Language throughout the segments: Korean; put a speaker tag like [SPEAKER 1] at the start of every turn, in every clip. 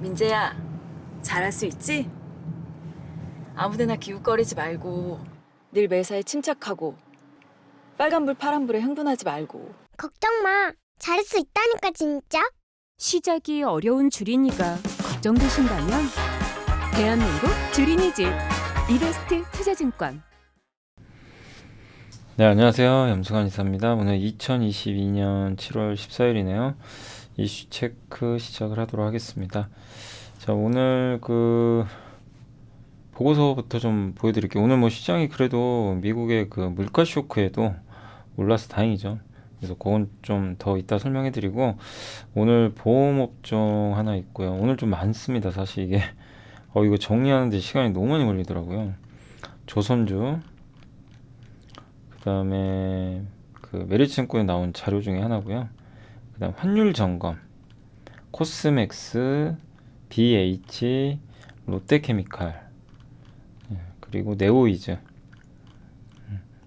[SPEAKER 1] 민재야, 잘할 수 있지? 아무데나 기웃거리지 말고 늘 매사에 침착하고 빨간불 파란불에 흥분하지 말고.
[SPEAKER 2] 걱정 마. 잘할 수 있다니까 진짜.
[SPEAKER 3] 시작이 어려운 주린이가 걱정되신다면 대한민국 주린이집 이베스트 투자증권.
[SPEAKER 4] 네, 안녕하세요. 염승환 이사입니다. 오늘 2022년 7월 14일이네요. 이슈 체크 시작을 하도록 하겠습니다. 자, 오늘 보고서부터 좀 보여드릴게요. 오늘 시장이 그래도 미국의 물가 쇼크에도 올라서 다행이죠. 그래서 그건 좀 더 이따 설명해드리고, 오늘 보험업종 하나 있고요. 오늘 좀 많습니다. 사실 이게 이거 정리하는데 시간이 너무 많이 걸리더라고요. 조선주, 그 다음에 메리츠증권에 나온 자료 중에 하나고요. 그 다음 환율 점검, 코스맥스, BH, 롯데케미칼, 그리고 네오이즈.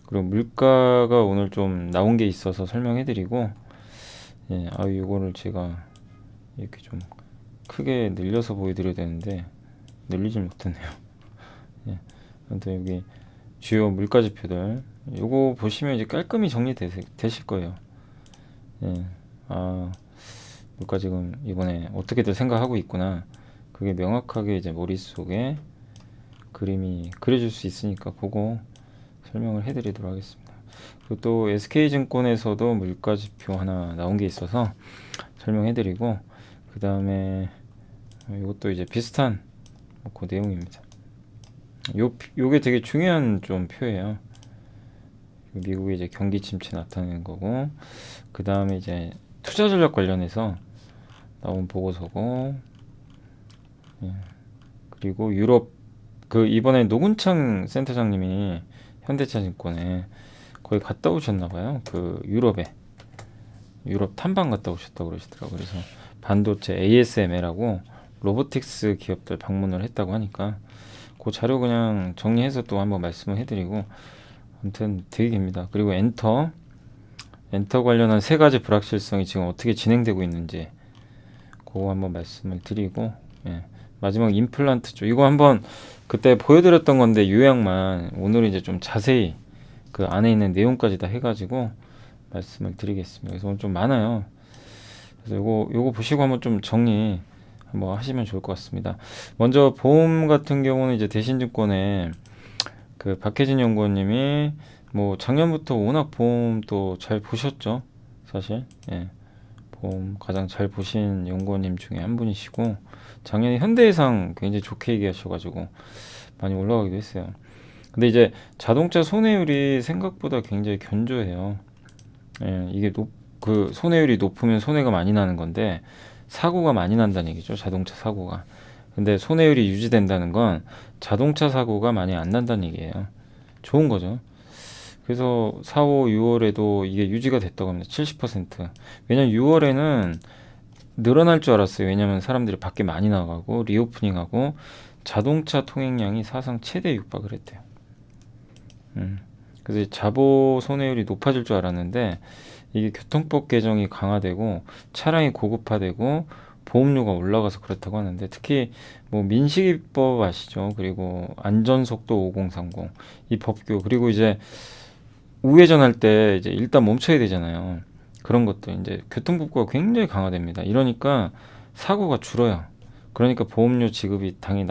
[SPEAKER 4] 그리고 물가가 오늘 좀 나온 게 있어서 설명해드리고, 이거를 제가 이렇게 좀 크게 늘려서 보여드려야 되는데 늘리질 못했네요. 아무튼 여기 주요 물가 지표들, 요거 보시면 이제 깔끔히 정리되실 거예요. 물가 지금 이번에 어떻게들 생각하고 있구나. 그게 명확하게 이제 머릿속에 그림이 그려질 수 있으니까 그거 설명을 해드리도록 하겠습니다. 그리고 또 SK증권에서도 물가 지표 하나 나온 게 있어서 설명해드리고, 그 다음에 이것도 이제 비슷한 그 내용입니다. 요게 되게 중요한 좀 표예요. 미국의 이제 경기 침체 나타내는 거고, 그 다음에 이제 투자 전략 관련해서 나온 보고서고, 그리고 유럽 이번에 노근창 센터장님이 현대차증권에 거기 갔다 오셨나봐요. 유럽 탐방 갔다 오셨다고 그러시더라고요. 그래서 반도체 ASML하고 로보틱스 기업들 방문을 했다고 하니까 그 자료 그냥 정리해서 또 한번 말씀을 해드리고, 아무튼 되게 깁니다. 그리고 엔터 관련한 세 가지 불확실성이 지금 어떻게 진행되고 있는지 그거 한번 말씀을 드리고, 마지막 임플란트 쪽 이거 한번 그때 보여드렸던 건데 요약만 오늘 이제 좀 자세히 그 안에 있는 내용까지 다 해가지고 말씀을 드리겠습니다. 그래서 오늘 좀 많아요. 그래서 요거 보시고 한번 좀 정리 한번 하시면 좋을 것 같습니다. 먼저 보험 같은 경우는 이제 대신증권에 박혜진 연구원님이 작년부터 워낙 보험 또 잘 보셨죠, 사실. 보험 가장 잘 보신 연구원님 중에 한 분이시고, 작년에 현대해상 굉장히 좋게 얘기하셔가지고 많이 올라가기도 했어요. 근데 이제 자동차 손해율이 생각보다 굉장히 견조해요. 이게 손해율이 높으면 손해가 많이 나는 건데 사고가 많이 난다는 얘기죠, 자동차 사고가. 근데 손해율이 유지된다는 건 자동차 사고가 많이 안 난다는 얘기예요. 좋은 거죠. 그래서 4, 5, 6월에도 이게 유지가 됐다고 합니다. 70%. 왜냐면 6월에는 늘어날 줄 알았어요. 왜냐면 사람들이 밖에 많이 나가고 리오프닝하고 자동차 통행량이 사상 최대 육박을 했대요. 그래서 자보 손해율이 높아질 줄 알았는데 이게 교통법 개정이 강화되고 차량이 고급화되고 보험료가 올라가서 그렇다고 하는데, 특히 민식이법 아시죠? 그리고 안전속도 5030 이 법규, 그리고 이제 우회전할 때 이제 일단 멈춰야 되잖아요. 그런 것도 이제 교통법규가 굉장히 강화됩니다. 이러니까 사고가 줄어요. 그러니까 보험료 지급이 당연히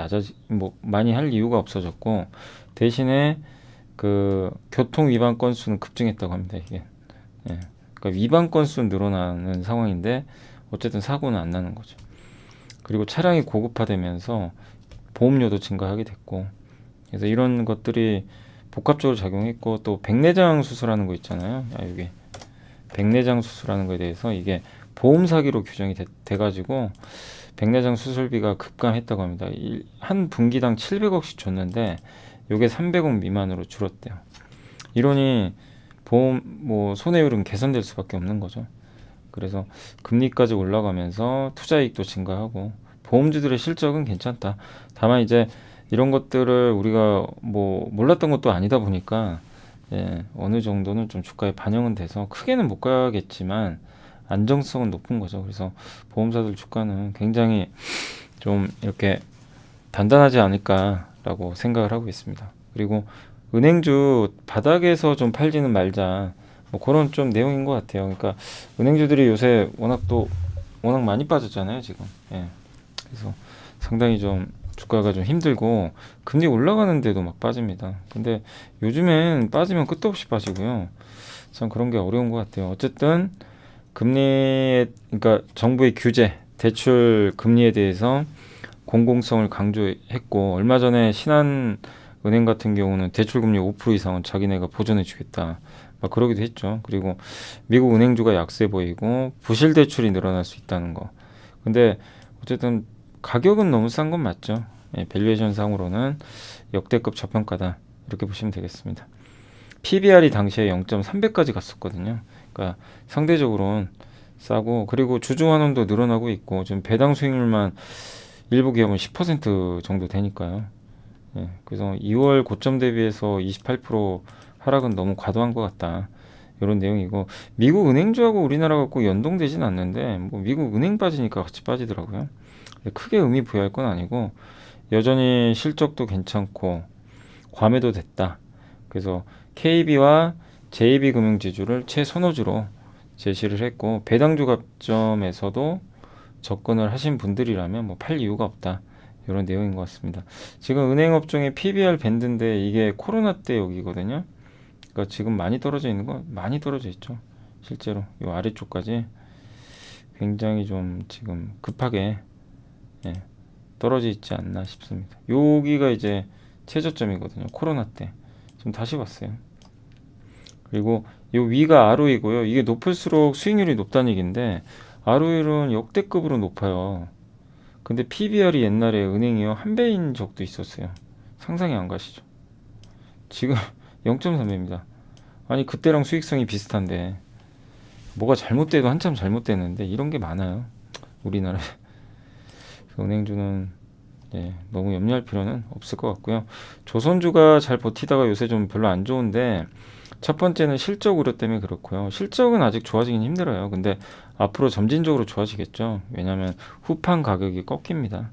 [SPEAKER 4] 많이 할 이유가 없어졌고, 대신에 교통 위반 건수는 급증했다고 합니다. 이게. 그러니까 위반 건수는 늘어나는 상황인데 어쨌든 사고는 안 나는 거죠. 그리고 차량이 고급화되면서 보험료도 증가하게 됐고, 그래서 이런 것들이 복합적으로 작용했고, 또 백내장 수술하는 거 있잖아요. 여기 백내장 수술하는 거에 대해서 이게 보험 사기로 규정이 돼가지고 백내장 수술비가 급감했다고 합니다. 한 분기당 700억씩 줬는데 요게 300억 미만으로 줄었대요. 이러니 보험 손해율은 개선될 수밖에 없는 거죠. 그래서 금리까지 올라가면서 투자이익도 증가하고 보험주들의 실적은 괜찮다. 다만 이제 이런 것들을 우리가 몰랐던 것도 아니다 보니까 어느 정도는 좀 주가에 반영은 돼서 크게는 못 가겠지만 안정성은 높은 거죠. 그래서 보험사들 주가는 굉장히 좀 이렇게 단단하지 않을까라고 생각을 하고 있습니다. 그리고 은행주 바닥에서 좀 팔지는 말자. 뭐 그런 좀 내용인 것 같아요. 그러니까 은행주들이 요새 워낙 많이 빠졌잖아요, 지금. 예. 그래서 상당히 좀 주가가 좀 힘들고 금리 올라가는데도 막 빠집니다. 근데 요즘엔 빠지면 끝도 없이 빠지고요. 참 그런 게 어려운 것 같아요. 어쨌든 그러니까 정부의 규제, 대출 금리에 대해서 공공성을 강조했고 얼마 전에 신한은행 같은 경우는 대출 금리 5% 이상은 자기네가 보존해 주겠다. 막 그러기도 했죠. 그리고 미국 은행주가 약세 보이고 부실 대출이 늘어날 수 있다는 거. 근데 어쨌든 가격은 너무 싼 건 맞죠. 예, 밸류에이션 상으로는 역대급 저평가다. 이렇게 보시면 되겠습니다. PBR이 당시에 0.3배까지 갔었거든요. 그러니까 상대적으로는 싸고 그리고 주주 환원도 늘어나고 있고 지금 배당 수익률만 일부 기업은 10% 정도 되니까요. 예, 그래서 2월 고점 대비해서 28% 하락은 너무 과도한 것 같다. 이런 내용이고 미국 은행주하고 우리나라가 꼭 연동되진 않는데 뭐 미국 은행 빠지니까 같이 빠지더라고요. 크게 의미 부여할 건 아니고 여전히 실적도 괜찮고 과매도 됐다. 그래서 KB와 JB금융지주를 최선호주로 제시를 했고 배당주 관점에서도 접근을 하신 분들이라면 뭐 팔 이유가 없다. 이런 내용인 것 같습니다. 지금 은행 업종의 PBR 밴드인데 이게 코로나 때 여기거든요. 그러니까 지금 많이 떨어져 있는 거 많이 떨어져 있죠. 실제로 이 아래쪽까지 굉장히 좀 지금 급하게 예, 떨어져 있지 않나 싶습니다. 여기가 이제 최저점이거든요. 코로나 때. 지금 다시 봤어요. 그리고 이 위가 ROE고요. 이게 높을수록 수익률이 높다는 얘기인데 ROE는 역대급으로 높아요. 근데 PBR이 옛날에 은행이요. 한 배인 적도 있었어요. 상상이 안 가시죠? 지금 0.3배입니다. 아니 그때랑 수익성이 비슷한데 뭐가 잘못돼도 한참 잘못됐는데 이런 게 많아요. 우리나라에. 은행주는 너무 염려할 필요는 없을 것 같고요. 조선주가 잘 버티다가 요새 좀 별로 안 좋은데 첫 번째는 실적 우려 때문에 그렇고요. 실적은 아직 좋아지긴 힘들어요. 근데 앞으로 점진적으로 좋아지겠죠. 왜냐하면 후판 가격이 꺾입니다.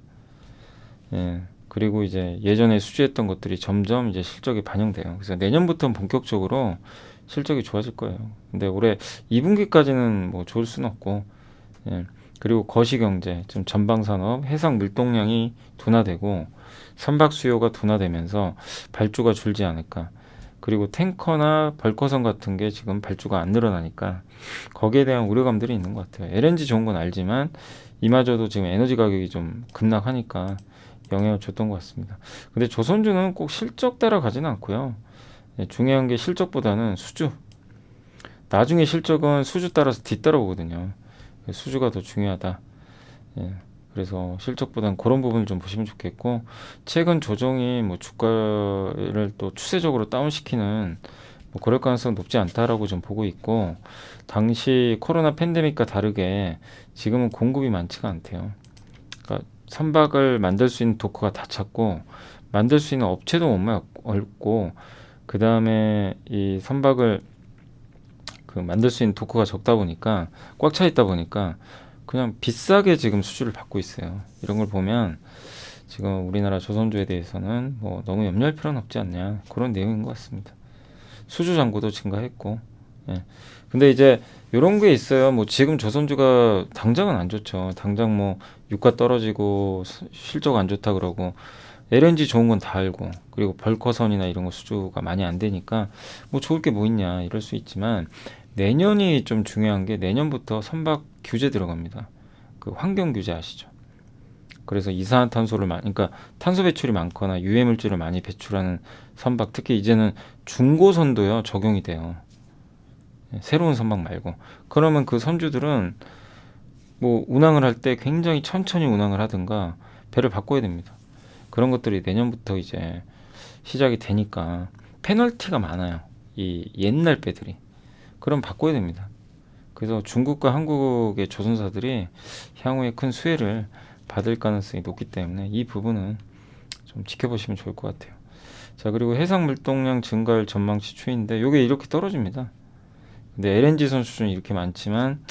[SPEAKER 4] 예. 그리고 이제 예전에 수주했던 것들이 점점 이제 실적에 반영돼요. 그래서 내년부터는 본격적으로 실적이 좋아질 거예요. 근데 올해 2분기까지는 뭐 좋을 수는 없고, 예. 그리고 거시경제, 좀 전방산업, 해상 물동량이 둔화되고 선박 수요가 둔화되면서 발주가 줄지 않을까. 그리고 탱커나 벌커선 같은 게 지금 발주가 안 늘어나니까 거기에 대한 우려감들이 있는 것 같아요. LNG 좋은 건 알지만 이마저도 지금 에너지 가격이 좀 급락하니까 영향을 줬던 것 같습니다. 근데 조선주는 꼭 실적 따라가지는 않고요. 중요한 게 실적보다는 수주. 나중에 실적은 수주 따라서 뒤따라오거든요. 수주가 더 중요하다. 그래서 실적보다는 그런 부분을 좀 보시면 좋겠고 최근 조정이 뭐 주가를 또 추세적으로 다운시키는 뭐 그럴 가능성 높지 않다라고 좀 보고 있고 당시 코로나 팬데믹과 다르게 지금은 공급이 많지가 않대요. 그러니까 선박을 만들 수 있는 도커가 다 찼고 만들 수 있는 업체도 너무 없고 그 다음에 이 선박을 만들 수 있는 도커가 적다 보니까 꽉 차 있다 보니까 그냥 비싸게 지금 수주를 받고 있어요. 이런 걸 보면 지금 우리나라 조선주에 대해서는 뭐 너무 염려할 필요는 없지 않냐 그런 내용인 것 같습니다. 수주 잔고도 증가했고, 근데 이제 이런 게 있어요. 뭐 지금 조선주가 당장은 안 좋죠. 당장 뭐 유가 떨어지고 실적 안 좋다 그러고 LNG 좋은 건 다 알고 그리고 벌커선이나 이런 거 수주가 많이 안 되니까 뭐 좋을 게 뭐 있냐 이럴 수 있지만 내년이 좀 중요한 게 내년부터 선박 규제 들어갑니다. 그 환경 규제 아시죠? 그래서 이산화탄소를 그러니까 탄소 배출이 많거나 유해 물질을 많이 배출하는 선박 특히 이제는 중고선도요 적용이 돼요. 새로운 선박 말고 그러면 그 선주들은 뭐 운항을 할 때 굉장히 천천히 운항을 하든가 배를 바꿔야 됩니다. 그런 것들이 내년부터 이제 시작이 되니까 페널티가 많아요. 이 옛날 배들이. 그럼 바꿔야 됩니다. 그래서 중국과 한국의 조선사들이 향후에 큰 수혜를 받을 가능성이 높기 때문에 이 부분은 좀 지켜보시면 좋을 것 같아요. 자, 그리고 해상 물동량 증가율 전망치 추이인데 이게 이렇게 떨어집니다. 근데 LNG 선수준이 이렇게 많지만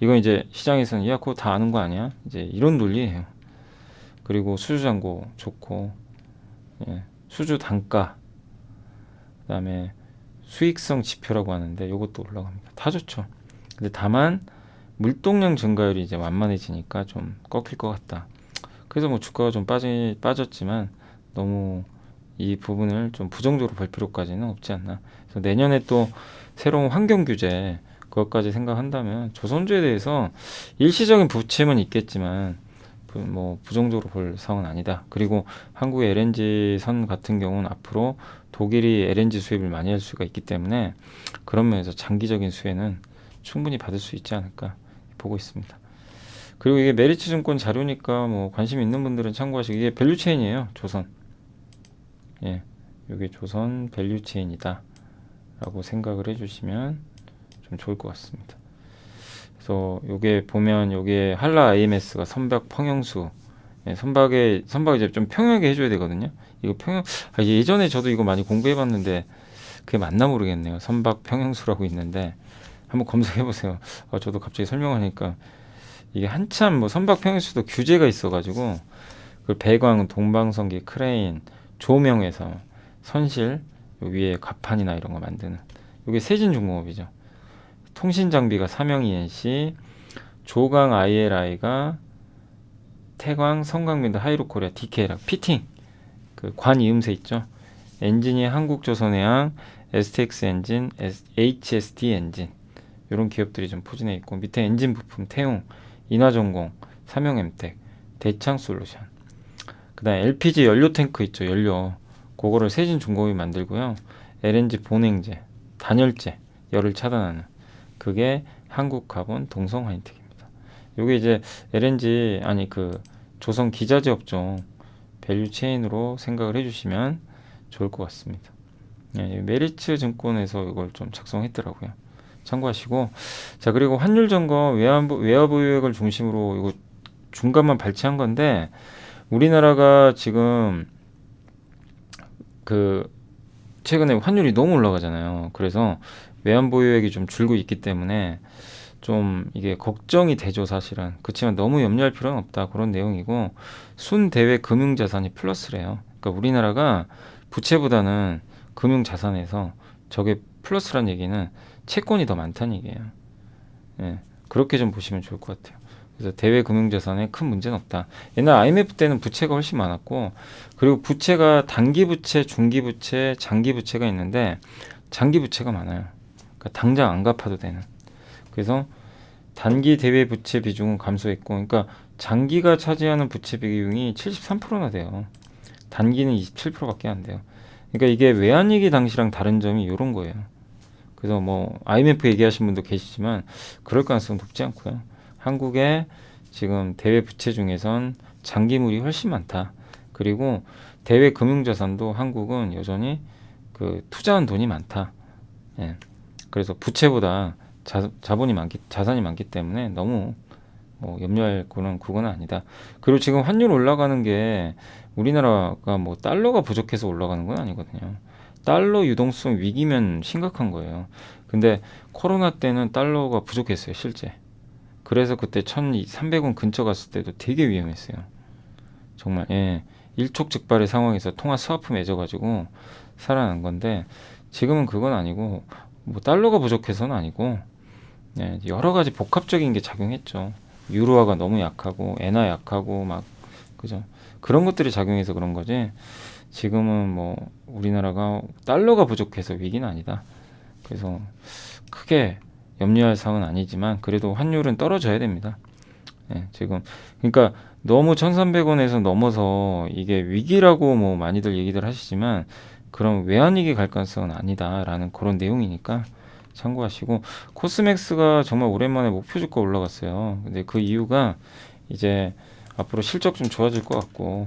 [SPEAKER 4] 이건 이제 시장에서는 야 그거 다 아는 거 아니야? 이제 이런 논리예요. 그리고 수주 잔고 좋고, 예, 수주 단가, 그다음에 수익성 지표라고 하는데 요것도 올라갑니다. 다 좋죠. 근데 다만 물동량 증가율이 이제 완만해지니까 좀 꺾일 것 같다. 그래서 뭐 주가가 좀 빠졌지만 너무 이 부분을 좀 부정적으로 볼 필요까지는 없지 않나. 그래서 내년에 또 새로운 환경 규제 그것까지 생각한다면 조선주에 대해서 일시적인 부침은 있겠지만 뭐 부정적으로 볼 상황은 아니다. 그리고 한국의 LNG 선 같은 경우는 앞으로 독일이 LNG 수입을 많이 할 수가 있기 때문에 그런 면에서 장기적인 수혜는 충분히 받을 수 있지 않을까 보고 있습니다. 그리고 이게 메리츠 증권 자료니까 뭐 관심 있는 분들은 참고하시고, 이게 밸류체인이에요. 조선. 예, 이게 조선 밸류체인이다 라고 생각을 해주시면 좀 좋을 것 같습니다. 그래서 요게 보면 요게 한라 IMS가 선박 평형수, 예, 선박에 이제 좀 평형하게 해줘야 되거든요. 이거 예전에 저도 이거 많이 공부해봤는데 그게 맞나 모르겠네요. 선박 평형수라고 있는데 한번 검색해보세요. 저도 갑자기 설명하니까 이게 한참 뭐 선박 평형수도 규제가 있어가지고 그 배광, 동방성기, 크레인, 조명에서 선실, 요 위에 갑판이나 이런 거 만드는 이게 세진중공업이죠. 통신 장비가 삼영 ENC, 조강 ILI가 태광, 성강민도, 하이로코리아, DK랑 피팅, 그 관 이음새 있죠. 엔진이 한국조선해양, STX 엔진, HST 엔진, 이런 기업들이 좀 포진해 있고, 밑에 엔진 부품 태웅, 인화전공, 삼영엠텍, 대창솔루션, 그다음에 LPG 연료 탱크 있죠. 연료 그거를 세진중공업이 만들고요. LNG 본행제, 단열재, 열을 차단하는 그게 한국카본, 동성하이텍입니다. 요게 이제 LNG 그 조선 기자재 업종 밸류 체인으로 생각을 해주시면 좋을 것 같습니다. 예, 메리츠 증권에서 이걸 좀 작성했더라고요. 참고하시고, 자, 그리고 환율 점검 외화보 유액을 중심으로 이거 중간만 발췌한 건데, 우리나라가 지금 그 최근에 환율이 너무 올라가잖아요. 그래서 외환 보유액이 좀 줄고 있기 때문에 좀 이게 걱정이 되죠, 사실은. 그렇지만 너무 염려할 필요는 없다, 그런 내용이고, 순대외 금융자산이 플러스래요. 그러니까 우리나라가 부채보다는 금융자산에서 저게 플러스란 얘기는 채권이 더 많다는 얘기예요. 예, 그렇게 좀 보시면 좋을 것 같아요. 그래서 대외 금융자산에 큰 문제는 없다. 옛날 IMF 때는 부채가 훨씬 많았고, 그리고 부채가 단기 부채, 중기 부채, 장기 부채가 있는데 장기 부채가 많아요. 그러니까 당장 안 갚아도 되는. 그래서 단기 대외 부채 비중은 감소했고, 그러니까 장기가 차지하는 부채 비중이 73%나 돼요. 단기는 27%밖에 안 돼요. 그러니까 이게 외환위기 당시랑 다른 점이 이런 거예요. 그래서 뭐 IMF 얘기하신 분도 계시지만 그럴 가능성은 높지 않고요. 한국의 지금 대외 부채 중에선 장기물이 훨씬 많다. 그리고 대외 금융자산도 한국은 여전히 그 투자한 돈이 많다. 예. 그래서 부채보다 자산이 많기 때문에 너무 뭐 염려할 그건 아니다. 그리고 지금 환율 올라가는 게 우리나라가 뭐 달러가 부족해서 올라가는 건 아니거든요. 달러 유동성 위기면 심각한 거예요. 근데 코로나 때는 달러가 부족했어요, 실제. 그래서 그때 1,300원 근처 갔을 때도 되게 위험했어요. 정말, 예. 일촉즉발의 상황에서 통화 스와프 맺어가지고 살아난 건데, 지금은 그건 아니고, 뭐 달러가 부족해서는 아니고, 예, 여러 가지 복합적인 게 작용했죠. 유로화가 너무 약하고, 엔화 약하고, 막, 그죠? 그런 것들이 작용해서 그런 거지. 지금은 뭐 우리나라가 달러가 부족해서 위기는 아니다. 그래서 크게 염려할 사항은 아니지만 그래도 환율은 떨어져야 됩니다. 예, 지금 그러니까 너무 1,300원에서 넘어서 이게 위기라고 뭐 많이들 얘기들 하시지만 그런 외환위기 갈 가능성은 아니다라는 그런 내용이니까 참고하시고, 코스맥스가 정말 오랜만에 목표 주가 올라갔어요. 근데 그 이유가 이제 앞으로 실적 좀 좋아질 것 같고,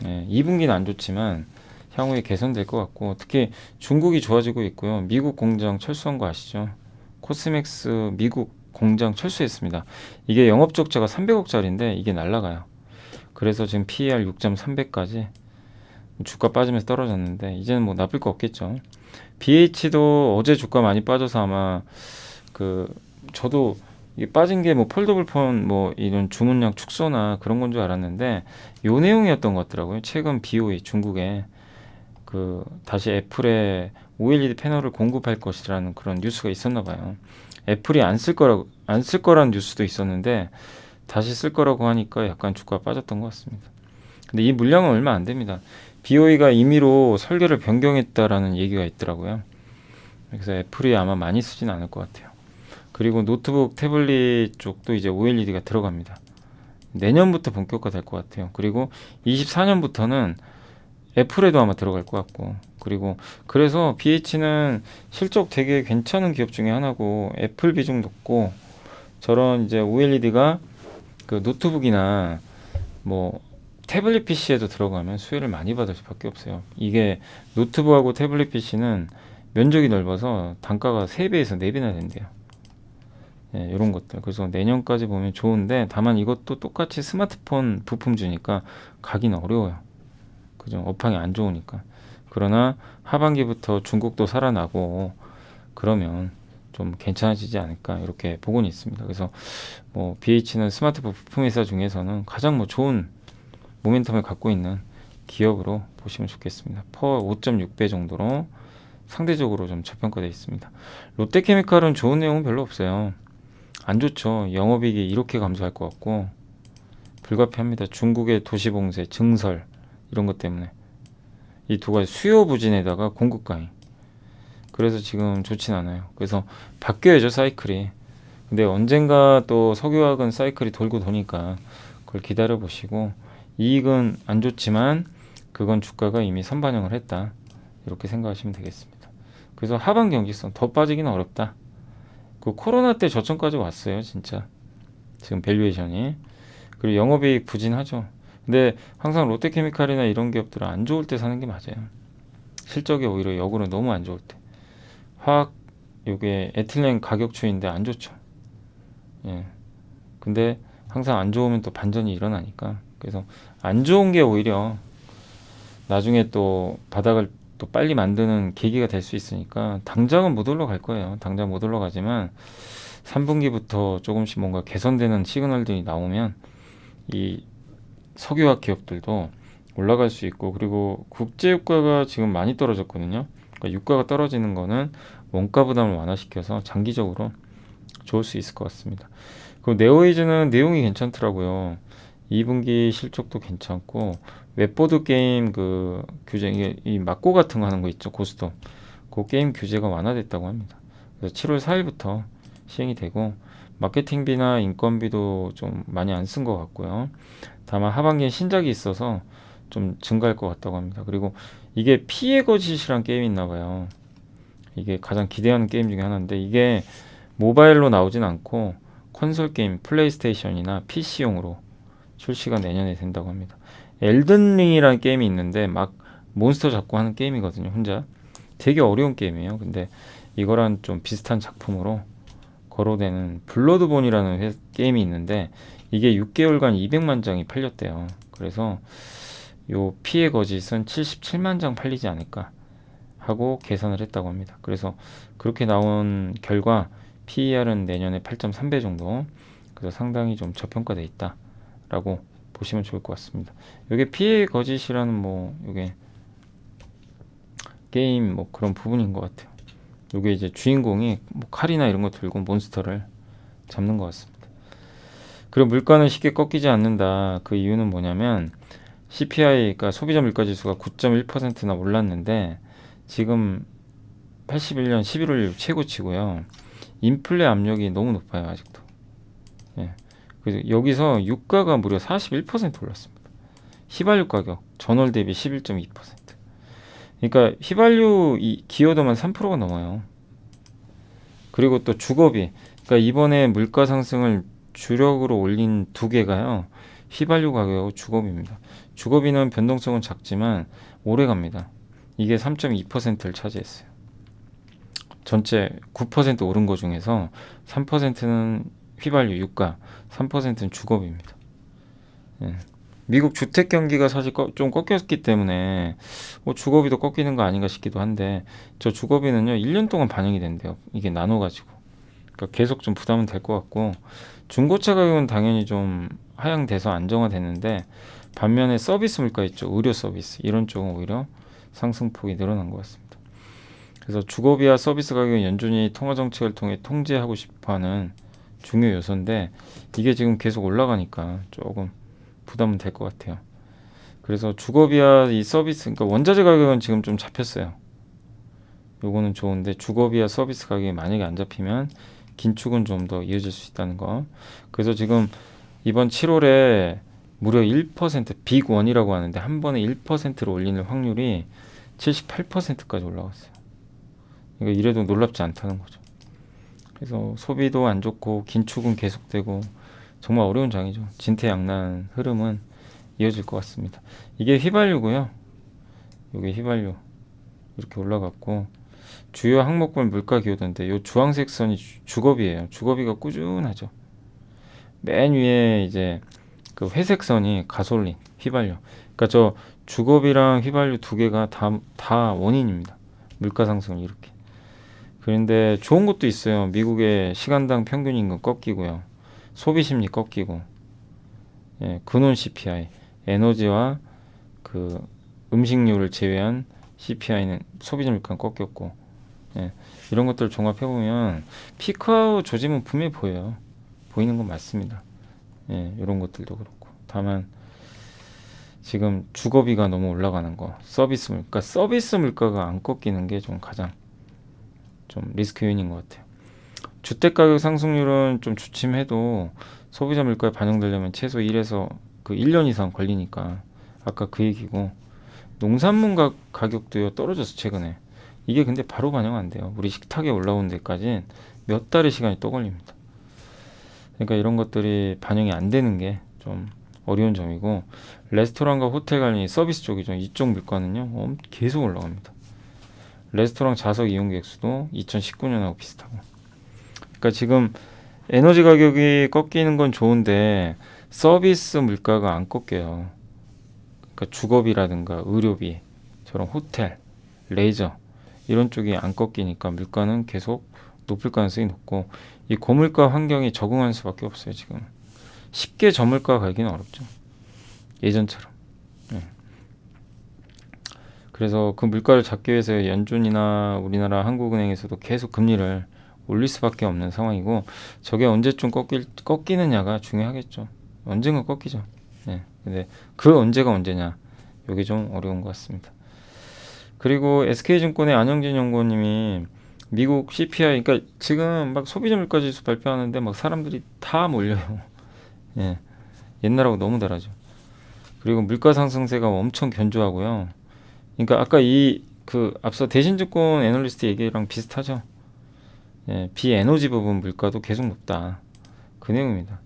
[SPEAKER 4] 예, 2분기는 안 좋지만 향후에 개선될 것 같고, 특히 중국이 좋아지고 있고요. 미국 공장 철수한 거 아시죠? 코스맥스 미국 공장 철수했습니다. 이게 영업 적자가 300억짜리인데 이게 날라가요. 그래서 지금 PER 6.3배까지 주가 빠지면서 떨어졌는데 이제는 뭐 나쁠 거 없겠죠. BH도 어제 주가 많이 빠져서 아마 저도 이게 빠진 게 뭐 폴더블 폰 뭐 이런 주문량 축소나 그런 건 줄 알았는데 요 내용이었던 것 같더라고요. 최근 BOE 중국에 그 다시 애플에 OLED 패널을 공급할 것이라는 그런 뉴스가 있었나 봐요. 애플이 안 쓸 거라는 뉴스도 있었는데 다시 쓸 거라고 하니까 약간 주가가 빠졌던 것 같습니다. 근데 이 물량은 얼마 안 됩니다. BOE가 임의로 설계를 변경했다라는 얘기가 있더라고요. 그래서 애플이 아마 많이 쓰진 않을 것 같아요. 그리고 노트북, 태블릿 쪽도 이제 OLED가 들어갑니다. 내년부터 본격화 될 것 같아요. 그리고 24년부터는 애플에도 아마 들어갈 것 같고, 그리고 그래서 BH는 실적 되게 괜찮은 기업 중에 하나고, 애플 비중 높고, 저런 이제 OLED가 그 노트북이나 뭐 태블릿 PC에도 들어가면 수혜를 많이 받을 수밖에 없어요. 이게 노트북하고 태블릿 PC는 면적이 넓어서 단가가 3배에서 4배나 된대요. 예, 이런 것들. 그래서 내년까지 보면 좋은데, 다만 이것도 똑같이 스마트폰 부품 주니까 가기는 어려워요. 그죠? 업황이 안 좋으니까. 그러나 하반기부터 중국도 살아나고 그러면 좀 괜찮아지지 않을까 이렇게 보고는 있습니다. 그래서 뭐 BH는 스마트폰 부품 회사 중에서는 가장 뭐 좋은 모멘텀을 갖고 있는 기업으로 보시면 좋겠습니다. 퍼 5.6배 정도로 상대적으로 좀 저평가되어 있습니다. 롯데케미칼은 좋은 내용은 별로 없어요. 안 좋죠. 영업이익이 이렇게 감소할 것 같고 불가피합니다. 중국의 도시봉쇄, 증설 이런 것 때문에 이 두 가지 수요 부진에다가 공급 강의. 그래서 지금 좋진 않아요. 그래서 바뀌어야죠, 사이클이. 근데 언젠가 또 석유화학은 사이클이 돌고 도니까 그걸 기다려 보시고, 이익은 안 좋지만 그건 주가가 이미 선반영을 했다, 이렇게 생각하시면 되겠습니다. 그래서 하반 경직성 더 빠지기는 어렵다. 그 코로나 때 저점까지 왔어요, 진짜. 지금 밸류에이션이. 그리고 영업이익 부진하죠. 근데 항상 롯데케미칼이나 이런 기업들은 안 좋을 때 사는 게 맞아요. 실적이 오히려 역으로 너무 안 좋을 때. 화학, 요게 에틸렌 가격 추이인데 안 좋죠. 예. 근데 항상 안 좋으면 또 반전이 일어나니까. 그래서 안 좋은 게 오히려 나중에 또 바닥을 또 빨리 만드는 계기가 될 수 있으니까, 당장은 못 올라갈 거예요. 당장 못 올라가지만 3분기부터 조금씩 뭔가 개선되는 시그널들이 나오면 이 석유화학 기업들도 올라갈 수 있고, 그리고 국제 유가가 지금 많이 떨어졌거든요. 그러니까 유가가 떨어지는 거는 원가 부담을 완화시켜서 장기적으로 좋을 수 있을 것 같습니다. 그리고 네오에이즈는 내용이 괜찮더라고요. 2분기 실적도 괜찮고, 웹보드 게임 그 규제, 이게 이 막고 같은 거 하는 거 있죠, 고스톱. 그 게임 규제가 완화됐다고 합니다. 그래서 7월 4일부터 시행이 되고, 마케팅비나 인건비도 좀 많이 안 쓴 것 같고요. 다만 하반기에 신작이 있어서 좀 증가할 것 같다고 합니다. 그리고 이게 피해 거짓이란 게임이 있나 봐요. 이게 가장 기대하는 게임 중에 하나인데, 이게 모바일로 나오진 않고 콘솔 게임, 플레이스테이션이나 PC용으로 출시가 내년에 된다고 합니다. 엘든링이라는 게임이 있는데 막 몬스터 잡고 하는 게임이거든요, 혼자. 되게 어려운 게임이에요. 근데 이거랑 좀 비슷한 작품으로 거론되는 블러드본이라는 게임이 있는데, 이게 6개월간 200만 장이 팔렸대요. 그래서 요 피해 거짓은 77만 장 팔리지 않을까 하고 계산을 했다고 합니다. 그래서 그렇게 나온 결과 PER은 내년에 8.3배 정도, 그래서 상당히 좀 저평가돼 있다라고 보시면 좋을 것 같습니다. 이게 피해 거짓이라는 뭐 이게 게임 뭐 그런 부분인 것 같아요. 이게 이제 주인공이 뭐 칼이나 이런 거 들고 몬스터를 잡는 것 같습니다. 그리고 물가는 쉽게 꺾이지 않는다. 그 이유는 뭐냐면 CPI, 그러니까 소비자 물가지수가 9.1%나 올랐는데 지금 81년 11월 이후 최고치고요. 인플레 압력이 너무 높아요, 아직도. 예. 그래서 여기서 유가가 무려 41% 올랐습니다. 휘발유 가격 전월 대비 11.2%. 그러니까 휘발유 기여도만 3%가 넘어요. 그리고 또 주거비, 그러니까 이번에 물가 상승을 주력으로 올린 두 개가요, 휘발유 가격하고 주거비입니다. 주거비는 변동성은 작지만 오래 갑니다. 이게 3.2%를 차지했어요. 전체 9% 오른 거 중에서 3%는 휘발유 유가, 3%는 주거비입니다. 예. 미국 주택 경기가 사실 좀 꺾였기 때문에 뭐 주거비도 꺾이는 거 아닌가 싶기도 한데, 저 주거비는요 1년 동안 반영이 된대요. 이게 나눠가지고. 그러니까 계속 좀 부담은 될 것 같고 중고차 가격은 당연히 좀 하향돼서 안정화됐는데 반면에 서비스 물가 있죠. 의료 서비스 이런 쪽은 오히려 상승폭이 늘어난 것 같습니다. 그래서 주거비와 서비스 가격은 연준이 통화 정책을 통해 통제하고 싶어하는 중요 요소인데 이게 지금 계속 올라가니까 조금 부담은 될 것 같아요. 그래서 주거비와 이 서비스, 그러니까 원자재 가격은 지금 좀 잡혔어요. 요거는 좋은데 주거비와 서비스 가격이 만약에 안 잡히면 긴축은 좀 더 이어질 수 있다는 거. 그래서 지금 이번 7월에 무려 1% 빅1이라고 하는데 한 번에 1%로 올리는 확률이 78%까지 올라갔어요. 그러니까 이래도 놀랍지 않다는 거죠. 그래서 소비도 안 좋고 긴축은 계속되고 정말 어려운 장이죠. 진퇴양난 흐름은 이어질 것 같습니다. 이게 휘발유고요. 이게 휘발유 이렇게 올라갔고 주요 항목별 물가 기호도인데 요 주황색 선이 주거비예요. 주거비가 꾸준하죠. 맨 위에 이제 그 회색 선이 가솔린, 휘발유. 그러니까 저 주거비랑 휘발유 두 개가 다 원인입니다. 물가 상승을 이렇게. 그런데 좋은 것도 있어요. 미국의 시간당 평균 임금 꺾이고요. 소비 심리 꺾이고, 예, 근원 CPI, 에너지와 그 음식료를 제외한 CPI는 소비자 물가는 꺾였고, 예, 이런 것들을 종합해 보면 피크아웃 조짐은 분명히 보여요. 보이는 건 맞습니다. 예, 이런 것들도 그렇고. 다만 지금 주거비가 너무 올라가는 거, 서비스 물가, 서비스 물가가 안 꺾이는 게 좀 가장 좀 리스크 요인인 것 같아요. 주택가격 상승률은 좀 주춤해도 소비자 물가에 반영되려면 최소 1에서 그 1년 이상 걸리니까 아까 그 얘기고 농산물 가격도요 떨어졌어 최근에. 이게 근데 바로 반영 안 돼요. 우리 식탁에 올라온 데까지 몇 달의 시간이 또 걸립니다. 그러니까 이런 것들이 반영이 안 되는 게 좀 어려운 점이고 레스토랑과 호텔 관리 서비스 쪽이죠. 이쪽 물가는요 계속 올라갑니다. 레스토랑 좌석 이용객 수도 2019년하고 비슷하고. 그러니까 지금 에너지 가격이 꺾이는 건 좋은데 서비스 물가가 안 꺾여요. 그러니까 주거비라든가 의료비, 저런 호텔, 레저 이런 쪽이 안 꺾이니까 물가는 계속 높을 가능성이 높고 이 고물가 환경에 적응할 수밖에 없어요. 지금 쉽게 저물가 가기는 어렵죠. 예전처럼. 네. 그래서 그 물가를 잡기 위해서 연준이나 우리나라 한국은행에서도 계속 금리를 올릴 수밖에 없는 상황이고 저게 언제쯤 꺾이느냐가 중요하겠죠. 언젠가 꺾이죠. 네. 근데 그 언제가 언제냐 이게 좀 어려운 것 같습니다. 그리고 SK증권의 안영진 연구원님이 미국 CPI, 그러니까 지금 막 소비자 물가 지수 발표하는데 막 사람들이 다 몰려요. 예. 옛날하고 너무 다르죠. 그리고 물가 상승세가 엄청 견조하고요. 그러니까 아까 앞서 대신증권 애널리스트 얘기랑 비슷하죠. 예, 비에너지 부분 물가도 계속 높다. 그 내용입니다.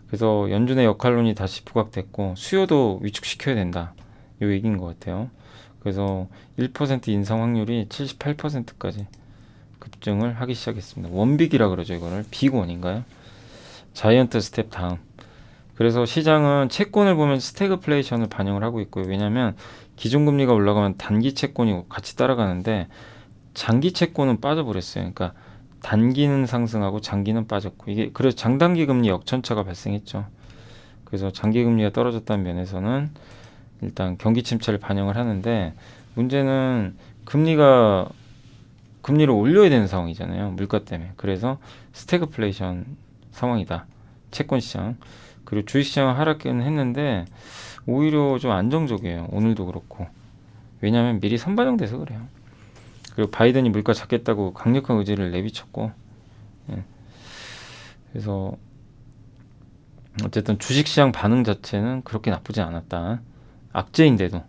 [SPEAKER 4] 그래서 연준의 역할론이 다시 부각됐고 수요도 위축시켜야 된다. 이 얘기인 것 같아요. 그래서 1% 인상 확률이 78%까지 급증을 하기 시작했습니다. 원빅이라 그러죠. 이거를 빅원인가요? 자이언트 스텝 다음. 그래서 시장은 채권을 보면 스태그플레이션을 반영을 하고 있고요. 왜냐하면 기준금리가 올라가면 단기 채권이 같이 따라가는데 장기 채권은 빠져버렸어요. 그러니까 단기는 상승하고 장기는 빠졌고 이게 그래서 장단기 금리 역전차가 발생했죠. 그래서 장기 금리가 떨어졌다는 면에서는 일단 경기 침체를 반영을 하는데 문제는 금리를 올려야 되는 상황이잖아요. 물가 때문에. 그래서 스태그플레이션 상황이다. 채권 시장. 그리고 주식 시장은 하락은 했는데 오히려 좀 안정적이에요. 오늘도 그렇고. 왜냐하면 미리 선반영돼서 그래요. 그리고 바이든이 물가 잡겠다고 강력한 의지를 내비쳤고, 예. 그래서 어쨌든 주식시장 반응 자체는 그렇게 나쁘지 않았다. 악재인데도.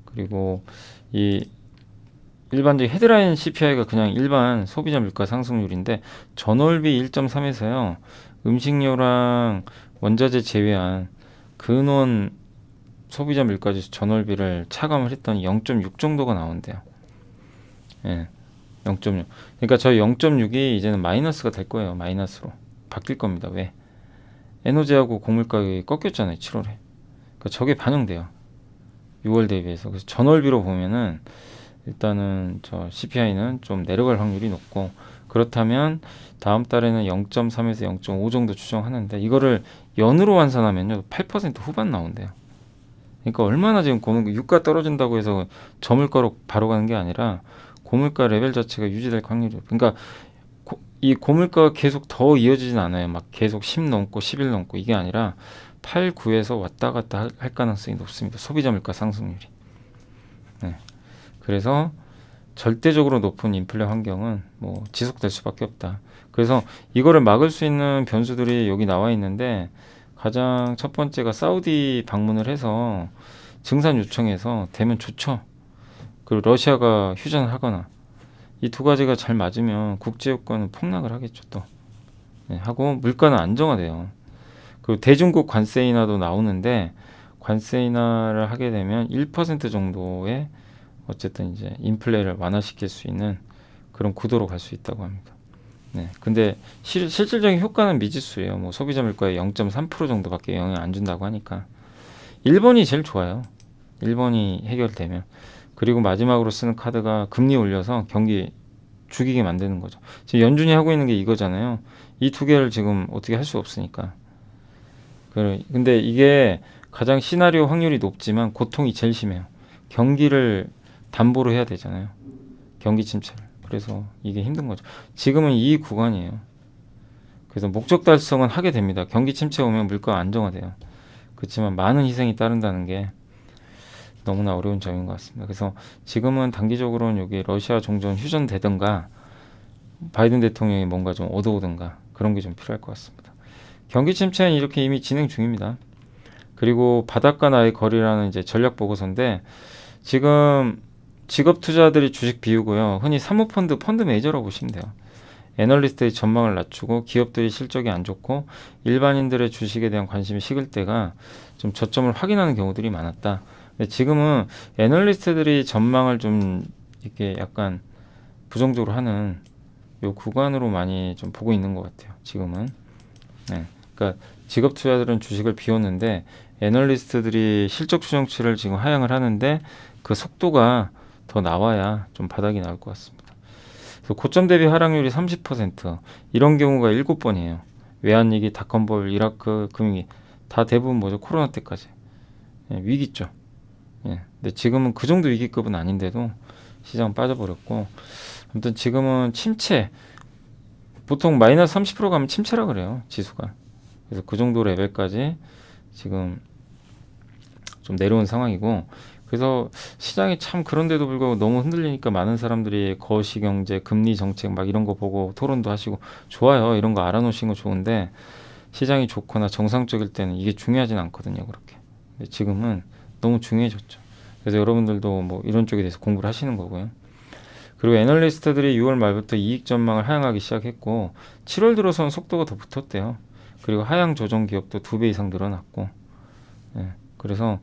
[SPEAKER 4] 그리고 이 일반적인 헤드라인 CPI가 그냥 일반 소비자 물가 상승률인데 전월비 1.3에서요. 음식료랑 원자재 제외한 근원 소비자 물가지수 전월비를 차감을 했더니 0.6 정도가 나온대요. 예, 0.6. 그러니까 저 0.6이 이제는 마이너스가 될 거예요. 마이너스로 바뀔 겁니다. 왜? 에너지하고 곡물 가격이 꺾였잖아요. 7월에. 그러니까 저게 반영돼요. 6월 대비해서. 그래서 전월비로 보면은 일단은 저 CPI는 좀 내려갈 확률이 높고 그렇다면 다음 달에는 0.3에서 0.5 정도 추정하는데 이거를 연으로 환산하면요 8% 후반 나온대요. 그러니까 얼마나 지금 유가 떨어진다고 해서 저물가로 바로 가는 게 아니라 고물가 레벨 자체가 유지될 확률이, 그러니까 이 고물가가 계속 더 이어지진 않아요. 막 계속 10 넘고 11 넘고 이게 아니라 8, 9에서 왔다 갔다 할 가능성이 높습니다. 소비자 물가 상승률이. 네. 그래서 절대적으로 높은 인플레 환경은 뭐 지속될 수밖에 없다. 그래서 이거를 막을 수 있는 변수들이 여기 나와 있는데 가장 첫 번째가 사우디 방문을 해서 증산 요청해서 되면 좋죠. 그리고 러시아가 휴전을 하거나 이 두 가지가 잘 맞으면 국제유가는 폭락을 하겠죠 또. 네, 하고 물가는 안정화돼요. 그리고 대중국 관세 인하도 나오는데 관세 인하를 하게 되면 1% 정도의 어쨌든 이제 인플레를 완화시킬 수 있는 그런 구도로 갈 수 있다고 합니다. 네, 근데 실질적인 효과는 미지수예요. 뭐 소비자 물가의 0.3% 정도밖에 영향 안 준다고 하니까. 일본이 제일 좋아요. 일본이 해결되면. 그리고 마지막으로 쓰는 카드가 금리 올려서 경기 죽이게 만드는 거죠. 지금 연준이 하고 있는 게 이거잖아요. 이 두 개를 지금 어떻게 할 수 없으니까. 근데 이게 가장 시나리오 확률이 높지만 고통이 제일 심해요. 경기를 담보로 해야 되잖아요. 경기 침체를. 그래서 이게 힘든 거죠. 지금은 이 구간이에요. 그래서 목적 달성은 하게 됩니다. 경기 침체 오면 물가가 안정화돼요. 그렇지만 많은 희생이 따른다는 게 너무나 어려운 점인 것 같습니다. 그래서 지금은 단기적으로는 여기 러시아 종전 휴전되든가 바이든 대통령이 뭔가 좀 얻어오든가 그런 게 좀 필요할 것 같습니다. 경기 침체는 이렇게 이미 진행 중입니다. 그리고 바닥과 나의 거리라는 이제 전략 보고서인데 지금 직업 투자들이 주식 비우고요. 흔히 사모펀드 펀드 매니저라고 보시면 돼요. 애널리스트의 전망을 낮추고 기업들이 실적이 안 좋고 일반인들의 주식에 대한 관심이 식을 때가 좀 저점을 확인하는 경우들이 많았다. 근데 지금은 애널리스트들이 전망을 좀 이렇게 약간 부정적으로 하는 요 구간으로 많이 좀 보고 있는 것 같아요. 지금은. 네. 그러니까 직업 투자들은 주식을 비웠는데 애널리스트들이 실적 추정치를 지금 하향을 하는데 그 속도가 더 나와야 좀 바닥이 나올 것 같습니다. 그래서 고점 대비 하락률이 30%, 이런 경우가 7번이에요. 외환위기, 닷컴볼, 이라크 금융위 다 대부분 뭐죠? 코로나 때까지. 예, 위기죠. 예, 근데 지금은 그 정도 위기급은 아닌데도 시장 빠져버렸고, 아무튼 지금은 침체, 보통 마이너스 30% 가면 침체라 그래요, 지수가. 그래서 그 정도 레벨까지 지금 좀 내려온 상황이고, 그래서 시장이 참 그런데도 불구하고 너무 흔들리니까 많은 사람들이 거시경제, 금리 정책 막 이런 거 보고 토론도 하시고 좋아요. 이런 거 알아놓으신 거 좋은데 시장이 좋거나 정상적일 때는 이게 중요하진 않거든요. 그렇게. 근데 지금은 너무 중요해졌죠. 그래서 여러분들도 뭐 이런 쪽에 대해서 공부를 하시는 거고요. 그리고 애널리스트들이 6월 말부터 이익 전망을 하향하기 시작했고 7월 들어서는 속도가 더 붙었대요. 그리고 하향 조정 기업도 2배 이상 늘어났고, 예, 그래서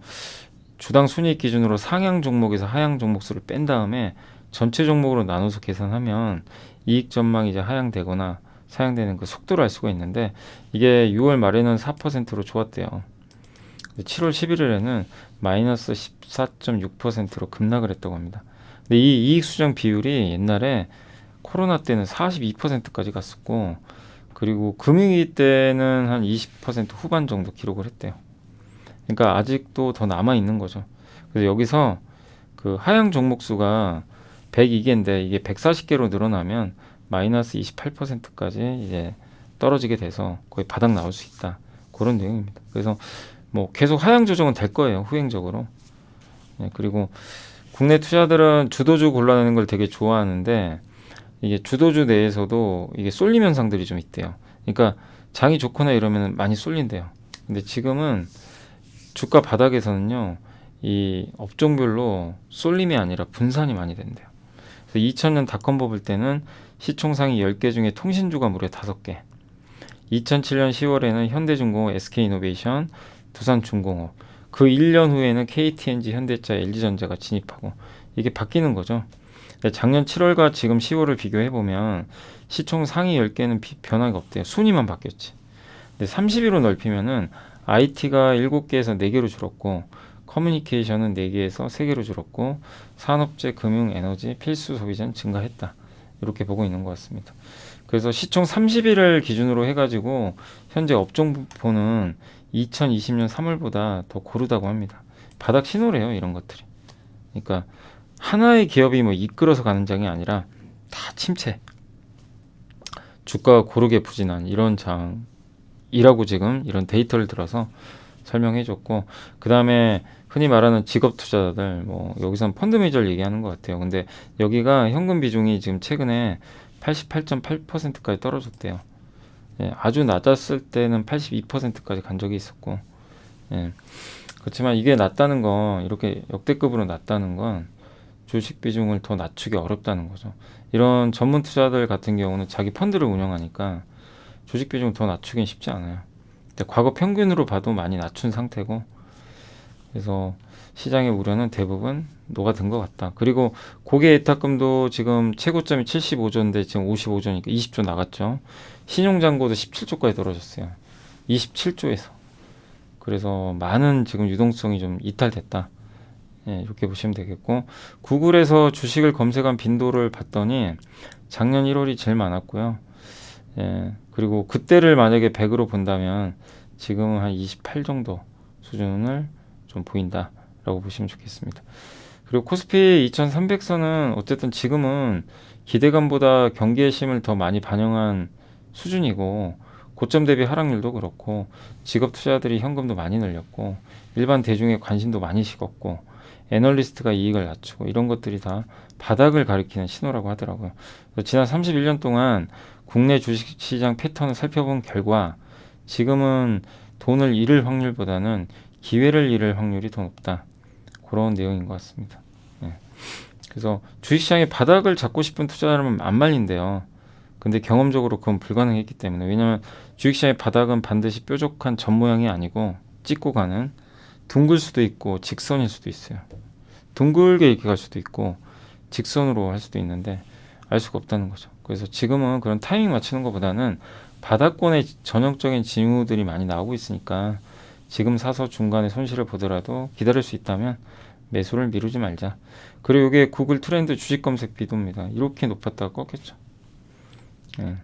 [SPEAKER 4] 주당 순이익 기준으로 상향 종목에서 하향 종목 수를 뺀 다음에 전체 종목으로 나눠서 계산하면 이익 전망이 이제 하향되거나 상향되는 그 속도를 알 수가 있는데 이게 6월 말에는 4%로 좋았대요. 7월 11일에는 마이너스 14.6%로 급락을 했다고 합니다. 근데 이 이익 수정 비율이 옛날에 코로나 때는 42%까지 갔었고, 그리고 금융위기 때는 한 20% 후반 정도 기록을 했대요. 그러니까 아직도 더 남아 있는 거죠. 그래서 여기서 그 하향 종목 수가 102개인데 이게 140개로 늘어나면 마이너스 28%까지 이제 떨어지게 돼서 거의 바닥 나올 수 있다. 그런 내용입니다. 그래서 뭐 계속 하향 조정은 될 거예요. 후행적으로. 네, 그리고 국내 투자들은 주도주 골라내는 걸 되게 좋아하는데 이게 주도주 내에서도 이게 쏠림 현상들이 좀 있대요. 그러니까 장이 좋거나 이러면 많이 쏠린대요. 근데 지금은 주가 바닥에서는요, 이 업종별로 쏠림이 아니라 분산이 많이 된대요. 그래서 2000년 닷컴 버블 때는 시총상위 10개 중에 통신주가 무려 5개. 2007년 10월에는 현대중공업, SK이노베이션, 두산중공업. 그 1년 후에는 KTNG, 현대차, LG전자가 진입하고 이게 바뀌는 거죠. 작년 7월과 지금 10월을 비교해보면 시총 상위 10개는 변화가 없대요. 순위만 바뀌었지. 근데 30위로 넓히면은 IT가 7개에서 4개로 줄었고, 커뮤니케이션은 4개에서 3개로 줄었고, 산업재, 금융, 에너지, 필수 소비재는 증가했다. 이렇게 보고 있는 것 같습니다. 그래서 시총 30일을 기준으로 해가지고 현재 업종분포는 2020년 3월보다 더 고르다고 합니다. 바닥 신호래요, 이런 것들이. 그러니까 하나의 기업이 뭐 이끌어서 가는 장이 아니라 다 침체, 주가가 고르게 부진한 이런 장이라고 지금 이런 데이터를 들어서 설명해줬고, 그 다음에 흔히 말하는 직업 투자자들, 뭐 여기선 펀드 매니저를 얘기하는 것 같아요. 근데 여기가 현금 비중이 지금 최근에 88.8%까지 떨어졌대요. 예, 아주 낮았을 때는 82%까지 간 적이 있었고, 예. 그렇지만 이게 낮다는 건, 이렇게 역대급으로 낮다는 건 주식 비중을 더 낮추기 어렵다는 거죠. 이런 전문 투자들 같은 경우는 자기 펀드를 운영하니까 주식 비중을 더 낮추긴 쉽지 않아요. 근데 과거 평균으로 봐도 많이 낮춘 상태고, 그래서 시장의 우려는 대부분 녹아든 것 같다. 그리고 고개 예탁금도 지금 최고점이 75조인데 지금 55조니까 20조 나갔죠. 신용잔고도 17조까지 떨어졌어요. 27조에서. 그래서 많은 지금 유동성이 좀 이탈됐다. 예, 이렇게 보시면 되겠고, 구글에서 주식을 검색한 빈도를 봤더니 작년 1월이 제일 많았고요. 예, 그리고 그때를 만약에 100으로 본다면 지금은 한 28 정도 수준을 좀 보인다라고 보시면 좋겠습니다. 그리고 코스피 2300선은 어쨌든 지금은 기대감보다 경계심을 더 많이 반영한 수준이고, 고점 대비 하락률도 그렇고, 직업 투자들이 현금도 많이 늘렸고, 일반 대중의 관심도 많이 식었고, 애널리스트가 이익을 낮추고, 이런 것들이 다 바닥을 가리키는 신호라고 하더라고요. 지난 31년 동안 국내 주식시장 패턴을 살펴본 결과 지금은 돈을 잃을 확률보다는 기회를 잃을 확률이 더 높다. 그런 내용인 것 같습니다. 예. 그래서 주식시장의 바닥을 잡고 싶은 투자자라면 안 말린대요. 근데 경험적으로 그건 불가능했기 때문에. 왜냐하면 주식시장의 바닥은 반드시 뾰족한 점 모양이 아니고 찍고 가는, 둥글 수도 있고 직선일 수도 있어요. 둥글게 이렇게 갈 수도 있고 직선으로 할 수도 있는데 알 수가 없다는 거죠. 그래서 지금은 그런 타이밍 맞추는 것보다는 바닥권의 전형적인 징후들이 많이 나오고 있으니까 지금 사서 중간에 손실을 보더라도 기다릴 수 있다면 매수를 미루지 말자. 그리고 이게 구글 트렌드 주식 검색 비도입니다. 이렇게 높았다가 꺾였죠. 예.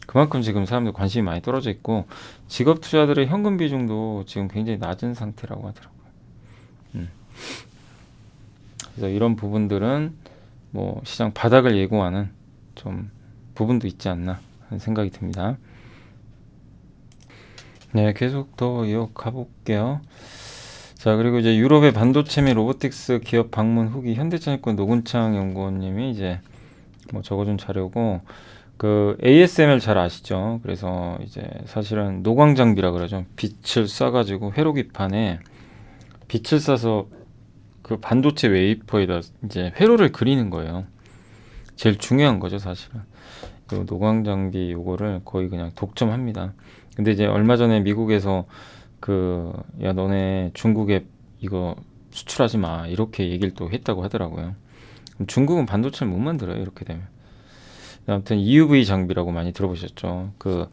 [SPEAKER 4] 그만큼 지금 사람들 관심이 많이 떨어져 있고, 직업 투자들의 현금 비중도 지금 굉장히 낮은 상태라고 하더라고요. 그래서 이런 부분들은 뭐 시장 바닥을 예고하는 좀 부분도 있지 않나 하는 생각이 듭니다. 네, 계속 더 이어가 볼게요. 자, 그리고 이제 유럽의 반도체 및 로보틱스 기업 방문 후기, 현대차증권 노근창 연구원님이 이제 뭐 적어준 자료고, 그 ASML 잘 아시죠? 그래서 이제 사실은 노광 장비라 그러죠. 빛을 쏴가지고 회로기판에 빛을 쏴서 그 반도체 웨이퍼에다 이제 회로를 그리는 거예요. 제일 중요한 거죠, 사실은. 그 노광 장비 요거를 거의 그냥 독점합니다. 근데 이제 얼마 전에 미국에서 야 너네 중국에 이거 수출하지 마, 이렇게 얘기를 또 했다고 하더라고요. 중국은 반도체를 못 만들어요, 이렇게 되면. 아무튼 EUV 장비라고 많이 들어보셨죠. 그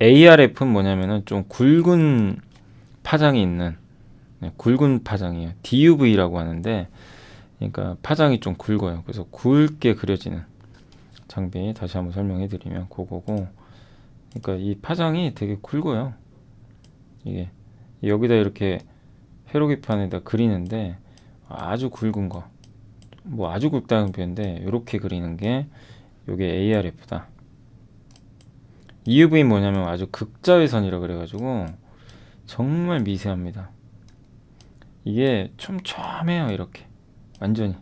[SPEAKER 4] ARF는 뭐냐면은 좀 굵은 파장이 있는, 굵은 파장이에요. DUV라고 하는데, 그러니까 파장이 좀 굵어요. 그래서 굵게 그려지는 장비, 다시 한번 설명해 드리면 그거고, 그러니까 이 파장이 되게 굵어요. 이게 여기다 이렇게 회로기판에다 그리는데 아주 굵은 거, 뭐 아주 굵다는 표현인데 이렇게 그리는 게 요게 ARF다. EUV는 뭐냐면 아주 극자외선이라 그래가지고 정말 미세합니다. 이게 촘촘해요. 이렇게 완전히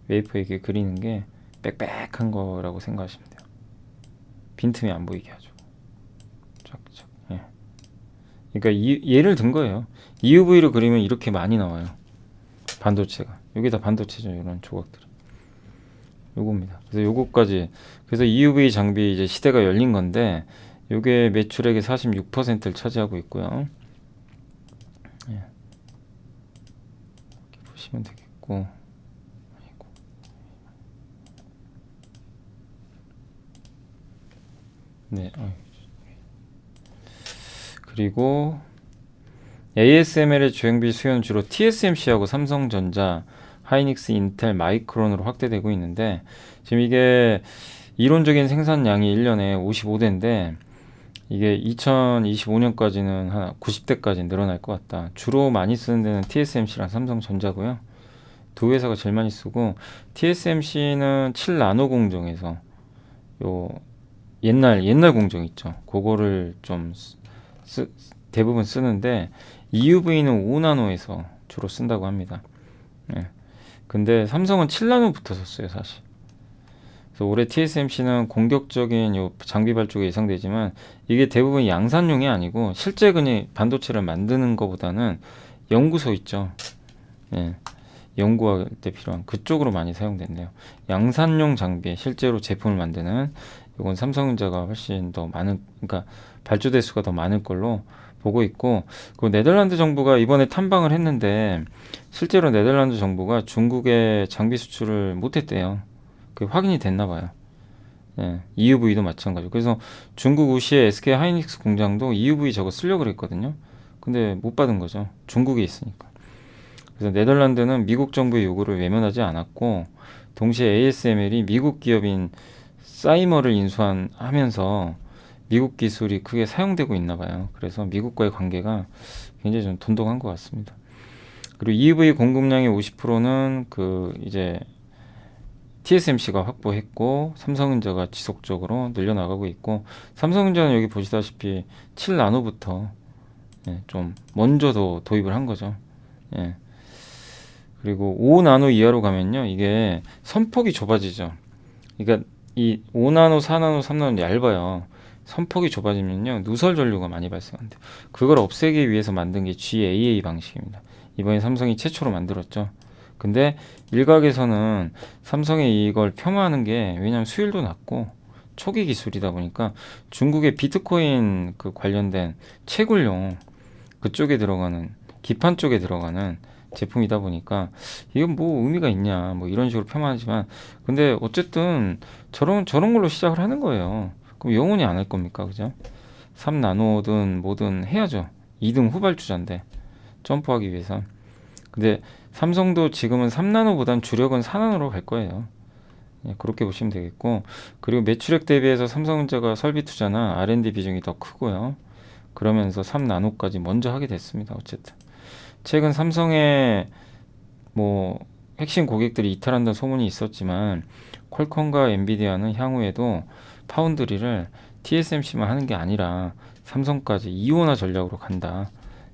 [SPEAKER 4] 웨이퍼에 이렇게 그리는 게 빽빽한 거라고 생각하시면 돼요. 빈틈이 안 보이게 하죠. 쫙쫙. 예. 그러니까 예를 든 거예요. EUV로 그리면 이렇게 많이 나와요. 반도체가. 여기 다 반도체죠. 이런 조각들. 요겁니다. 그래서 요거까지. 그래서 EUV 장비 이제 시대가 열린 건데, 요게 매출액의 46%를 차지하고 있고요. 예. 이렇게 보시면 되겠고. 아이고. 네. 그리고 ASML의 주행비 수요는 주로 TSMC하고 삼성전자, 하이닉스, 인텔, 마이크론으로 확대되고 있는데, 지금 이게 이론적인 생산량이 1년에 55대인데 이게 2025년까지는 한 90대까지 늘어날 것 같다. 주로 많이 쓰는 데는 TSMC랑 삼성전자고요. 두 회사가 제일 많이 쓰고 TSMC는 7나노 공정에서 요 옛날 공정 있죠. 그거를 좀 대부분 쓰는데 EUV는 5나노에서 주로 쓴다고 합니다. 예. 근데 삼성은 7나노부터 썼어요, 사실. 그래서 올해 TSMC는 공격적인 요 장비 발주가 예상되지만 이게 대부분 양산용이 아니고 실제 그냥 반도체를 만드는 것보다는 연구소 있죠. 예. 연구할 때 필요한 그쪽으로 많이 사용된대요. 양산용 장비에 실제로 제품을 만드는 이건 삼성전자가 훨씬 더 많은, 그러니까 발주 대수가 더 많을 걸로 보고 있고, 그 네덜란드 정부가 이번에 탐방을 했는데 실제로 네덜란드 정부가 중국에 장비 수출을 못했대요. 그게 확인이 됐나 봐요. 예, EUV도 마찬가지고. 그래서 중국 우시의 SK 하이닉스 공장도 EUV 저거 쓰려고 그랬거든요. 근데 못 받은 거죠. 중국에 있으니까. 그래서 네덜란드는 미국 정부의 요구를 외면하지 않았고, 동시에 ASML이 미국 기업인 사이머를 인수하면서 미국 기술이 크게 사용되고 있나 봐요. 그래서 미국과의 관계가 굉장히 좀 돈독한 것 같습니다. 그리고 EUV 공급량의 50%는 그 이제 TSMC가 확보했고 삼성전자가 지속적으로 늘려나가고 있고, 삼성전자는 여기 보시다시피 7나노부터 좀 먼저 더 도입을 한 거죠. 예. 그리고 5나노 이하로 가면요, 이게 선폭이 좁아지죠. 그러니까 이 5나노, 4나노, 3나노는 얇아요. 선폭이 좁아지면요, 누설 전류가 많이 발생한대요. 그걸 없애기 위해서 만든 게 GAA 방식입니다. 이번에 삼성이 최초로 만들었죠. 근데 일각에서는 삼성이 이걸 폄하하는 게, 왜냐하면 수율도 낮고 초기 기술이다 보니까 중국의 비트코인 그 관련된 채굴용 그쪽에 들어가는, 기판 쪽에 들어가는 제품이다 보니까 이건 뭐 의미가 있냐 뭐 이런 식으로 폄하하지만, 근데 어쨌든 저런 걸로 시작을 하는 거예요. 그럼 영원히 안 할 겁니까, 그죠? 3나노든 뭐든 해야죠. 2등 후발주자인데 점프하기 위해서. 근데 삼성도 지금은 3나노보단 주력은 4나노로 갈 거예요. 예, 그렇게 보시면 되겠고, 그리고 매출액 대비해서 삼성전자가 설비 투자나 R&D 비중이 더 크고요. 그러면서 3나노까지 먼저 하게 됐습니다. 어쨌든 최근 삼성의 뭐 핵심 고객들이 이탈한다는 소문이 있었지만, 퀄컴과 엔비디아는 향후에도 파운드리를 TSMC만 하는 게 아니라 삼성까지 이원화 전략으로 간다,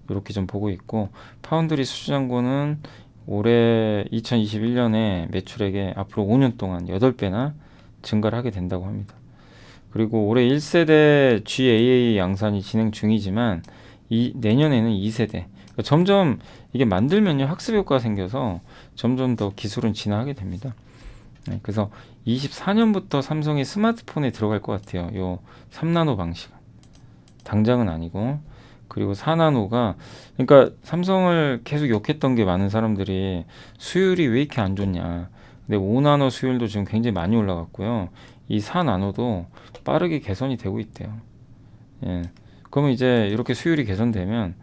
[SPEAKER 4] 이렇게 좀 보고 있고, 파운드리 수주잔고는 올해 2021년에 매출액에 앞으로 5년 동안 8배나 증가를 하게 된다고 합니다. 그리고 올해 1세대 GAA 양산이 진행 중이지만 내년에는 2세대, 그러니까 점점 이게 만들면요, 학습 효과가 생겨서 점점 더 기술은 진화하게 됩니다. 그래서 24년부터 삼성이 스마트폰에 들어갈 것 같아요. 요 3나노 방식. 당장은 아니고. 그리고 4나노가, 그러니까 삼성을 계속 욕했던 게, 많은 사람들이 수율이 왜 이렇게 안 좋냐. 근데 5나노 수율도 지금 굉장히 많이 올라갔고요. 이 4나노도 빠르게 개선이 되고 있대요. 예. 그러면 이제 이렇게 수율이 개선되면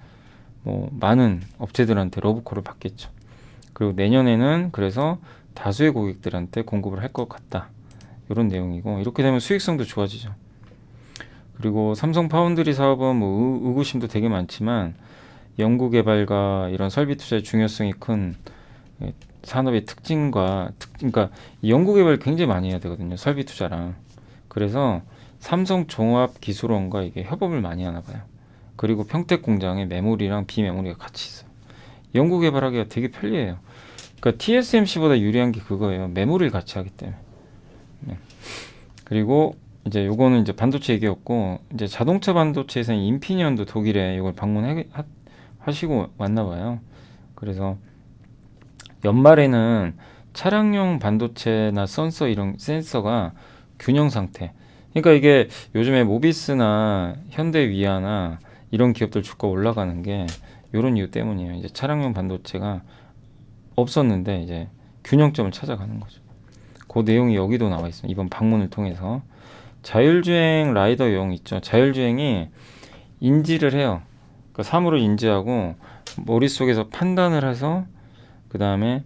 [SPEAKER 4] 뭐 많은 업체들한테 러브콜을 받겠죠. 그리고 내년에는 그래서 다수의 고객들한테 공급을 할 것 같다, 이런 내용이고, 이렇게 되면 수익성도 좋아지죠. 그리고 삼성 파운드리 사업은 뭐 의구심도 되게 많지만 연구개발과 이런 설비 투자의 중요성이 큰 산업의 특징과 그러니까 연구개발 굉장히 많이 해야 되거든요, 설비 투자랑. 그래서 삼성 종합기술원과 이게 협업을 많이 하나 봐요. 그리고 평택 공장에 메모리랑 비메모리가 같이 있어요. 연구개발하기가 되게 편리해요. 그러니까 TSMC보다 유리한 게 그거예요. 메모리를 같이 하기 때문에. 네. 그리고 이제 요거는 이제 반도체 얘기였고, 이제 자동차 반도체에서는 인피니언도 독일에 이걸 방문하시고 왔나 봐요. 그래서 연말에는 차량용 반도체나 이런 센서가 균형 상태. 그러니까 이게 요즘에 모비스나 현대 위아나 이런 기업들 주가 올라가는 게 이런 이유 때문이에요. 이제 차량용 반도체가 없었는데 이제 균형점을 찾아가는 거죠. 그 내용이 여기도 나와 있습니다. 이번 방문을 통해서. 자율주행 라이더용 있죠. 자율주행이 인지를 해요. 그러니까 사물을 인지하고 머릿속에서 판단을 해서 그 다음에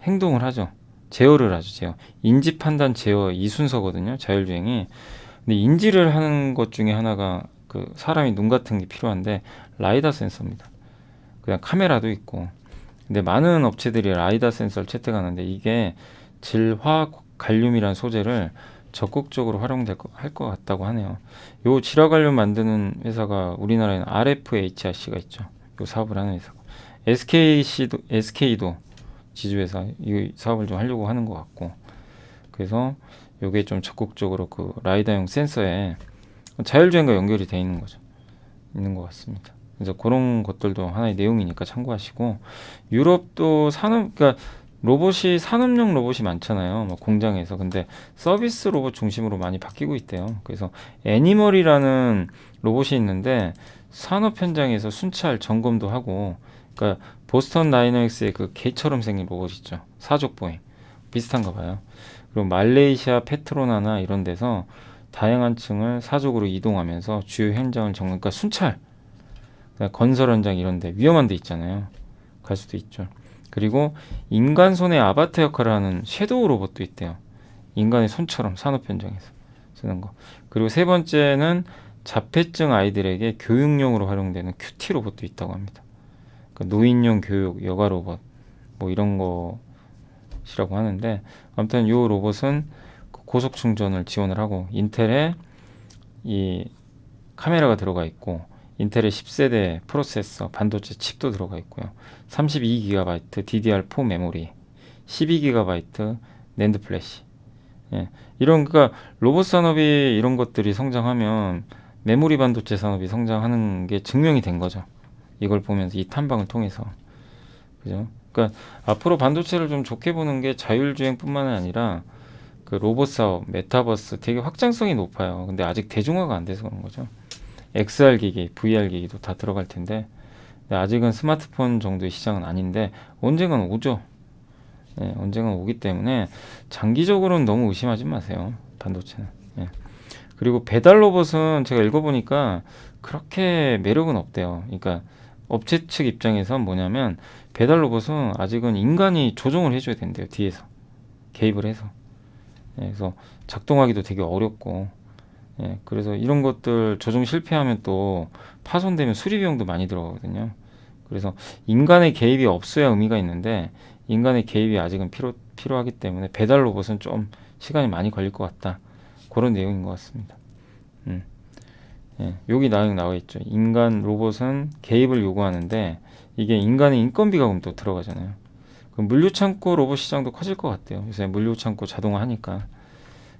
[SPEAKER 4] 행동을 하죠. 제어를 하죠. 제어. 인지 판단 제어 이 순서거든요. 자율주행이. 근데 인지를 하는 것 중에 하나가 그 사람이 눈 같은 게 필요한데 라이다 센서입니다. 그냥 카메라도 있고. 근데 많은 업체들이 라이다 센서를 채택하는데 이게 질화학 갈륨이라는 소재를 적극적으로 활용할 것 같다고 하네요. 요 질화갈륨 만드는 회사가 우리나라에는 RFHRC가 있죠. 요 사업을 하는 회사고. SK도 지주회사 이 사업을 좀 하려고 하는 것 같고. 그래서 요게 좀 적극적으로 그 라이다용 센서에 자율주행과 연결이 돼 있는 거죠. 있는 것 같습니다. 그래서 그런 것들도 하나의 내용이니까 참고하시고 유럽도 그러니까 로봇이 산업용 로봇이 많잖아요. 뭐 공장에서. 근데 서비스 로봇 중심으로 많이 바뀌고 있대요. 그래서 애니멀이라는 로봇이 있는데 산업 현장에서 순찰 점검도 하고 그러니까 보스턴 다이너믹스의 그 개처럼 생긴 로봇 있죠. 사족 보행. 비슷한가 봐요. 그리고 말레이시아 페트로나나 이런 데서 다양한 층을 사족으로 이동하면서 주요 현장을 그러니까 순찰. 그러니까 건설 현장 이런 데 위험한 데 있잖아요. 갈 수도 있죠. 그리고 인간 손의 아바타 역할을 하는 섀도우 로봇도 있대요. 인간의 손처럼 산업 현장에서 쓰는 거. 그리고 세 번째는 자폐증 아이들에게 교육용으로 활용되는 큐티 로봇도 있다고 합니다. 그러니까 노인용 교육 여가 로봇 뭐 이런 것이라고 하는데 아무튼 이 로봇은 고속 충전을 지원을 하고 인텔에 이 카메라가 들어가 있고 인텔의 10세대 프로세서 반도체 칩도 들어가 있고요. 32GB DDR4 메모리, 12GB 낸드 플래시. 예. 이런 그러니까 로봇 산업이 이런 것들이 성장하면 메모리 반도체 산업이 성장하는 게 증명이 된 거죠. 이걸 보면서 이 탐방을 통해서. 그죠? 그러니까 앞으로 반도체를 좀 좋게 보는 게 자율주행뿐만 아니라 그 로봇 사업, 메타버스 되게 확장성이 높아요. 근데 아직 대중화가 안 돼서 그런 거죠. XR 기기, VR 기기도 다 들어갈 텐데 아직은 스마트폰 정도의 시장은 아닌데 언젠간 오죠. 예, 언젠간 오기 때문에 장기적으로는 너무 의심하지 마세요. 반도체는. 예. 그리고 배달 로봇은 제가 읽어보니까 그렇게 매력은 없대요. 그러니까 업체 측 입장에선 뭐냐면 배달 로봇은 아직은 인간이 조종을 해줘야 된대요. 뒤에서 개입을 해서. 예, 그래서 작동하기도 되게 어렵고 예, 그래서 이런 것들 조종 실패하면 또 파손되면 수리 비용도 많이 들어가거든요. 그래서 인간의 개입이 없어야 의미가 있는데 인간의 개입이 아직은 필요하기 때문에 배달 로봇은 좀 시간이 많이 걸릴 것 같다. 그런 내용인 것 같습니다. 예, 여기 나와 있죠. 인간 로봇은 개입을 요구하는데 이게 인간의 인건비가 그럼 또 들어가잖아요. 그럼 물류창고 로봇 시장도 커질 것 같아요. 요새 물류창고 자동화하니까.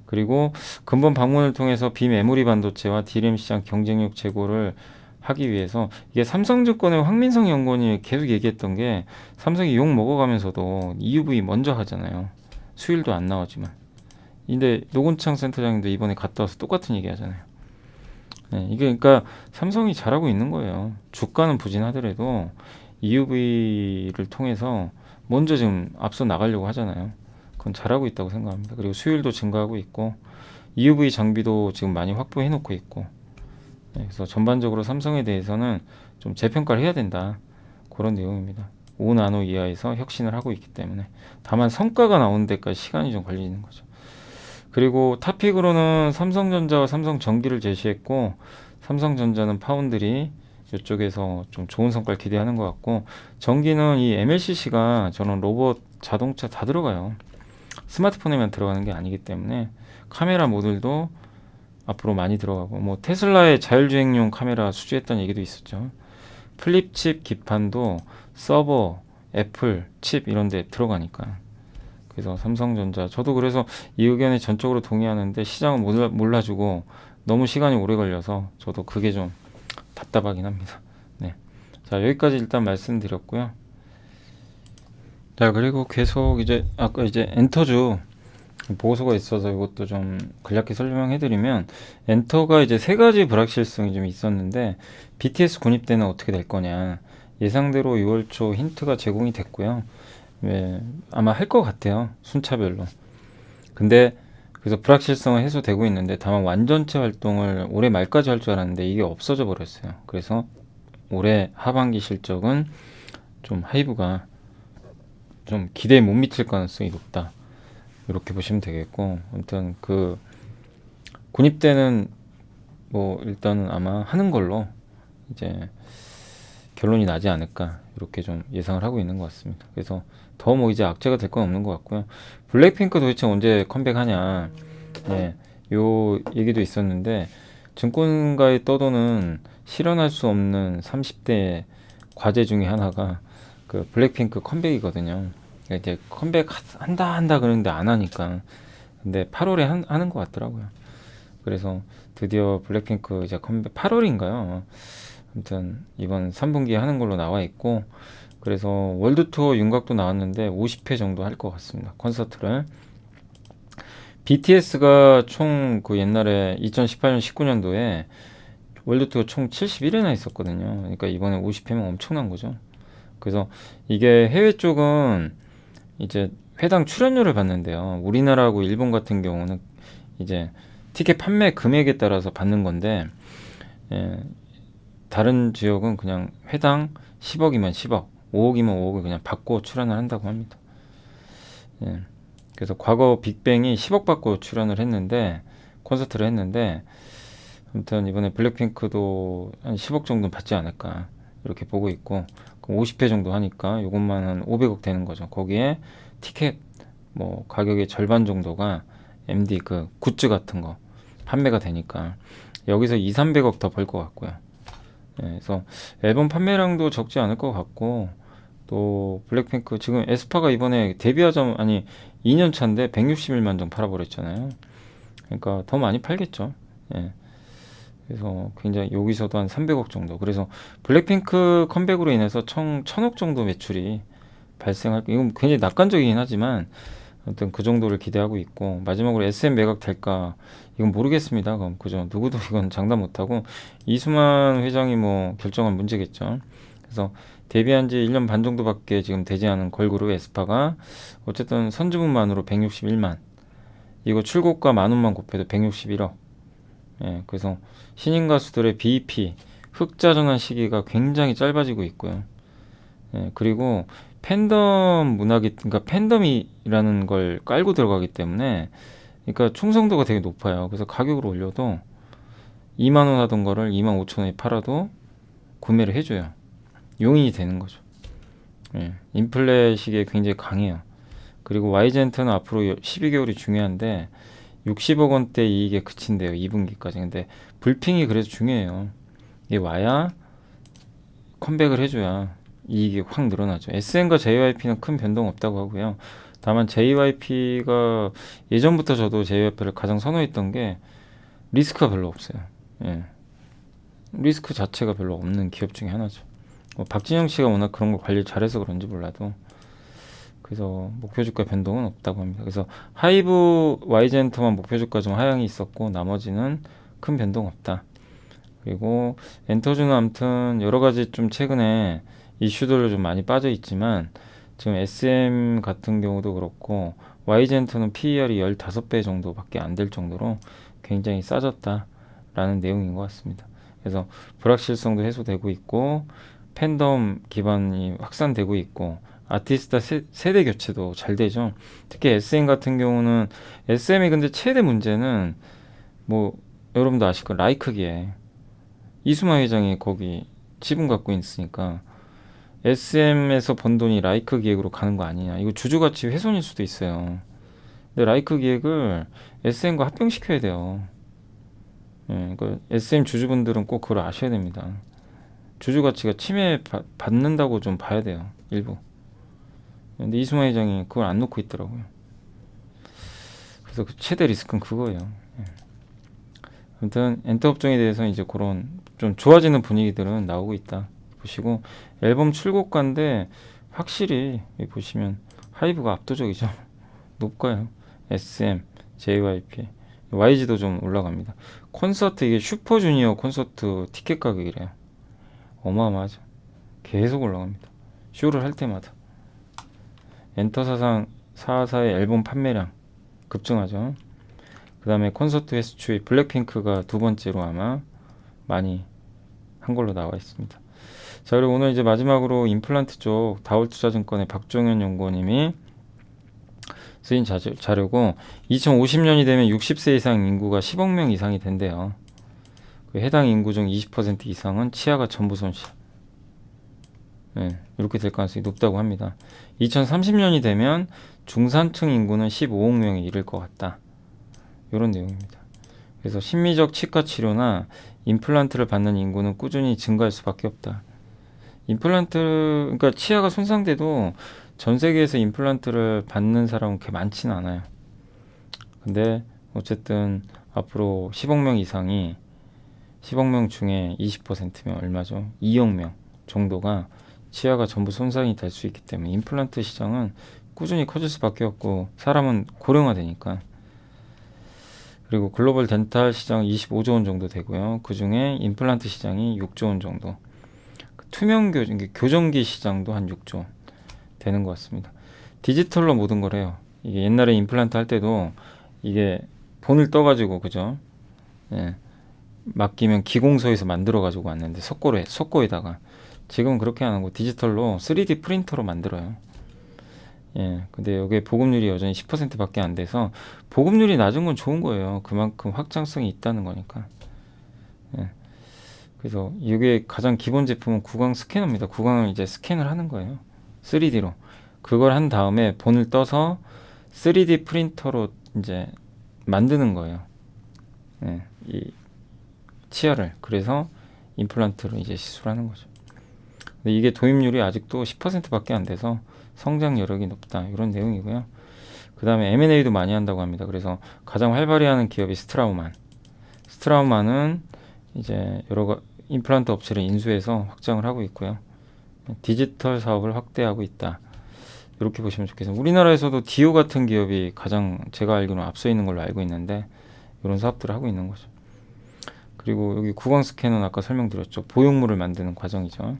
[SPEAKER 4] 그리고 근본 방문을 통해서 비메모리 반도체와 D램 시장 경쟁력 제고를 하기 위해서 이게 삼성증권의 황민성 연구원이 계속 얘기했던 게 삼성이 욕 먹어가면서도 EUV 먼저 하잖아요. 수율도 안 나오지만. 근데 노건창 센터장님도 이번에 갔다 와서 똑같은 얘기 하잖아요. 네, 이게 그러니까 삼성이 잘하고 있는 거예요. 주가는 부진하더라도 EUV를 통해서 먼저 지금 앞서 나가려고 하잖아요. 그건 잘하고 있다고 생각합니다. 그리고 수율도 증가하고 있고 EUV 장비도 지금 많이 확보해 놓고 있고 네, 그래서 전반적으로 삼성에 대해서는 좀 재평가를 해야 된다. 그런 내용입니다. 5나노 이하에서 혁신을 하고 있기 때문에 다만 성과가 나오는 데까지 시간이 좀 걸리는 거죠. 그리고 탑픽으로는 삼성전자와 삼성전기를 제시했고 삼성전자는 파운드리 이쪽에서 좀 좋은 성과를 기대하는 것 같고 전기는 이 MLCC가 저는 로봇 자동차 다 들어가요. 스마트폰에만 들어가는 게 아니기 때문에 카메라 모듈도 앞으로 많이 들어가고 뭐 테슬라의 자율주행용 카메라 수주했다는 얘기도 있었죠. 플립칩 기판도 서버, 애플 칩 이런 데 들어가니까 그래서 삼성전자 저도 그래서 이 의견에 전적으로 동의하는데 시장을 몰라주고 너무 시간이 오래 걸려서 저도 그게 좀 답답하긴 합니다. 네. 자 여기까지 일단 말씀드렸고요. 자 그리고 계속 이제 아까 이제 엔터주 보고서가 있어서 이것도 좀 간략히 설명해드리면 엔터가 이제 세 가지 불확실성이 좀 있었는데 BTS 군입 때는 어떻게 될 거냐 예상대로 6월 초 힌트가 제공이 됐고요. 네, 아마 할 것 같아요. 순차별로. 근데 그래서 불확실성은 해소되고 있는데 다만 완전체 활동을 올해 말까지 할 줄 알았는데 이게 없어져 버렸어요. 그래서 올해 하반기 실적은 좀 하이브가 좀 기대에 못 미칠 가능성이 높다. 이렇게 보시면 되겠고, 아무튼 그 군입대는 뭐 일단은 아마 하는 걸로 이제 결론이 나지 않을까 이렇게 좀 예상을 하고 있는 것 같습니다. 그래서 더 뭐 이제 악재가 될 건 없는 것 같고요. 블랙핑크 도대체 언제 컴백하냐, 예, 요 얘기도 있었는데 증권가의 떠도는 실현할 수 없는 30대 과제 중에 하나가 그 블랙핑크 컴백이거든요. 그러니까 이제 컴백 한다 그러는데 안 하니까. 근데 8월에 하는 것 같더라고요. 그래서 드디어 블랙핑크 이제 컴백 8월인가요? 아무튼 이번 3분기에 하는 걸로 나와 있고, 그래서 월드 투어 윤곽도 나왔는데 50회 정도 할 것 같습니다. 콘서트를. BTS가 총 그 옛날에 2018년 19년도에 월드 투어 총 71회나 했었거든요. 그러니까 이번에 50회면 엄청난 거죠. 그래서 이게 해외 쪽은 이제 회당 출연료를 받는데요. 우리나라하고 일본 같은 경우는 이제 티켓 판매 금액에 따라서 받는 건데, 예, 다른 지역은 그냥 회당 10억이면 10억, 5억이면 5억을 그냥 받고 출연을 한다고 합니다. 예, 그래서 과거 빅뱅이 10억 받고 출연을 했는데, 콘서트를 했는데, 아무튼 이번에 블랙핑크도 한 10억 정도 받지 않을까 이렇게 보고 있고, 50회 정도 하니까 이것만 한 500억 되는 거죠. 거기에 티켓 뭐 가격의 절반 정도가 MD 그 굿즈 같은 거 판매가 되니까 여기서 2, 300억 더 벌 것 같고요. 예, 그래서 앨범 판매량도 적지 않을 것 같고, 또 블랙핑크 지금 에스파가 이번에 데뷔하자 아니 2년 차인데 161만 장 팔아버렸잖아요. 그러니까 더 많이 팔겠죠. 예. 그래서 굉장히 여기서도 한 300억 정도. 그래서 블랙핑크 컴백으로 인해서 총 1000억 정도 매출이 발생할, 이건 굉장히 낙관적이긴 하지만 아무튼 그 정도를 기대하고 있고, 마지막으로 SM 매각 될까 이건 모르겠습니다. 그럼 그죠, 누구도 이건 장담 못하고 이수만 회장이 뭐 결정한 문제겠죠. 그래서 데뷔한 지 1년 반 정도밖에 지금 되지 않은 걸그룹 에스파가 어쨌든 선주분만으로 161만, 이거 출고가 10,000원만 곱해도 161억. 예, 그래서 신인 가수들의 BEP 흑자 전환 시기가 굉장히 짧아지고 있고요. 예, 그리고 팬덤 문화기, 그러니까 팬덤이라는 걸 깔고 들어가기 때문에, 그러니까 충성도가 되게 높아요. 그래서 가격을 올려도 2만 원 하던 거를 25,000원에 팔아도 구매를 해줘요. 용인이 되는 거죠. 예, 인플레 시기에 굉장히 강해요. 그리고 YG엔트는 앞으로 12개월이 중요한데 60억 원대 이익에 그친대요. 2분기까지. 근데 불핑이 그래서 중요해요. 이게 와야 컴백을 해줘야 이익이 확 늘어나죠. SM과 JYP는 큰 변동 없다고 하고요. 다만 JYP가 예전부터 저도 JYP를 가장 선호했던 게 리스크가 별로 없어요. 예. 리스크 자체가 별로 없는 기업 중에 하나죠. 박진영 씨가 워낙 그런 걸 관리를 잘해서 그런지 몰라도, 그래서 목표 주가 변동은 없다고 합니다. 그래서 하이브 YG엔터만 목표 주가 좀 하향이 있었고 나머지는 큰 변동 없다. 그리고 엔터주는 아무튼 여러 가지 좀 최근에 이슈들로 좀 많이 빠져 있지만, 지금 SM 같은 경우도 그렇고 YG엔터는 PER이 15배 정도밖에 안 될 정도로 굉장히 싸졌다라는 내용인 것 같습니다. 그래서 불확실성도 해소되고 있고 팬덤 기반이 확산되고 있고 아티스트 세대 교체도 잘 되죠. 특히 SM 같은 경우는, SM이 근데 최대 문제는 뭐 여러분도 아실 거예요. 라이크기에 이수만 회장이 거기 지분 갖고 있으니까 SM에서 번 돈이 라이크 기획으로 가는 거 아니냐, 이거 주주가치 훼손일 수도 있어요. 근데 라이크 기획을 SM과 합병시켜야 돼요. 예, 그러니까 SM 주주분들은 꼭 그걸 아셔야 됩니다. 주주가치가 침해 받는다고 좀 봐야 돼요, 일부. 근데 이수만 회장이 그걸 안 놓고 있더라고요. 그래서 그 최대 리스크는 그거예요. 예. 아무튼 엔터 업종에 대해서 이제 그런 좀 좋아지는 분위기들은 나오고 있다 보시고, 앨범 출고가인데 확실히 보시면 하이브가 압도적이죠. 높아요. SM, JYP, YG도 좀 올라갑니다. 콘서트, 이게 슈퍼주니어 콘서트 티켓 가격이래요. 어마어마하죠. 계속 올라갑니다. 쇼를 할 때마다. 엔터 사상 4사의 앨범 판매량 급증하죠. 그 다음에 콘서트 횟수 추이, 블랙핑크가 두 번째로 아마 많이 한 걸로 나와 있습니다. 자, 그리고 오늘 이제 마지막으로 임플란트 쪽 다올투자증권의 박종현 연구원님이 쓰인 자료고 2050년이 되면 60세 이상 인구가 10억 명 이상이 된대요. 그 해당 인구 중 20% 이상은 치아가 전부 손실. 네, 이렇게 될 가능성이 높다고 합니다. 2030년이 되면 중산층 인구는 15억 명에 이를 것 같다. 이런 내용입니다. 그래서 심미적 치과 치료나 임플란트를 받는 인구는 꾸준히 증가할 수밖에 없다. 그러니까 치아가 손상돼도 전 세계에서 임플란트를 받는 사람은 그렇게 많지는 않아요. 근데 어쨌든 앞으로 10억 명 이상이 10억 명 중에 20%면 얼마죠? 2억 명 정도가 치아가 전부 손상이 될 수 있기 때문에 임플란트 시장은 꾸준히 커질 수밖에 없고 사람은 고령화되니까. 그리고 글로벌 덴탈 시장은 25조 원 정도 되고요. 그 중에 임플란트 시장이 6조 원 정도. 투명 교정기 시장도 한 6조 원 되는 것 같습니다. 디지털로 모든 거래요. 이게 옛날에 임플란트 할 때도 이게 본을 떠가지고 그죠? 예. 맡기면 기공소에서 만들어가지고 왔는데 석고에다가 지금은 그렇게 안 하고 디지털로 3D 프린터로 만들어요. 예, 근데 여기에 보급률이 여전히 10%밖에 안 돼서 보급률이 낮은 건 좋은 거예요. 그만큼 확장성이 있다는 거니까. 예, 그래서 이게 가장 기본 제품은 구강 스캐너입니다. 구강을 이제 스캔을 하는 거예요. 3D로. 그걸 한 다음에 본을 떠서 3D 프린터로 이제 만드는 거예요. 예, 이 치아를. 그래서 임플란트로 이제 시술하는 거죠. 근데 이게 도입률이 아직도 10%밖에 안 돼서 성장 여력이 높다. 이런 내용이고요. 그 다음에 M&A도 많이 한다고 합니다. 그래서 가장 활발히 하는 기업이 스트라우만. 스트라우만은 이제 임플란트 업체를 인수해서 확장을 하고 있고요. 디지털 사업을 확대하고 있다. 이렇게 보시면 좋겠습니다. 우리나라에서도 디오 같은 기업이 가장 제가 알기로는 앞서 있는 걸로 알고 있는데 이런 사업들을 하고 있는 거죠. 그리고 여기 구강 스캐너는 아까 설명드렸죠. 보형물을 만드는 과정이죠.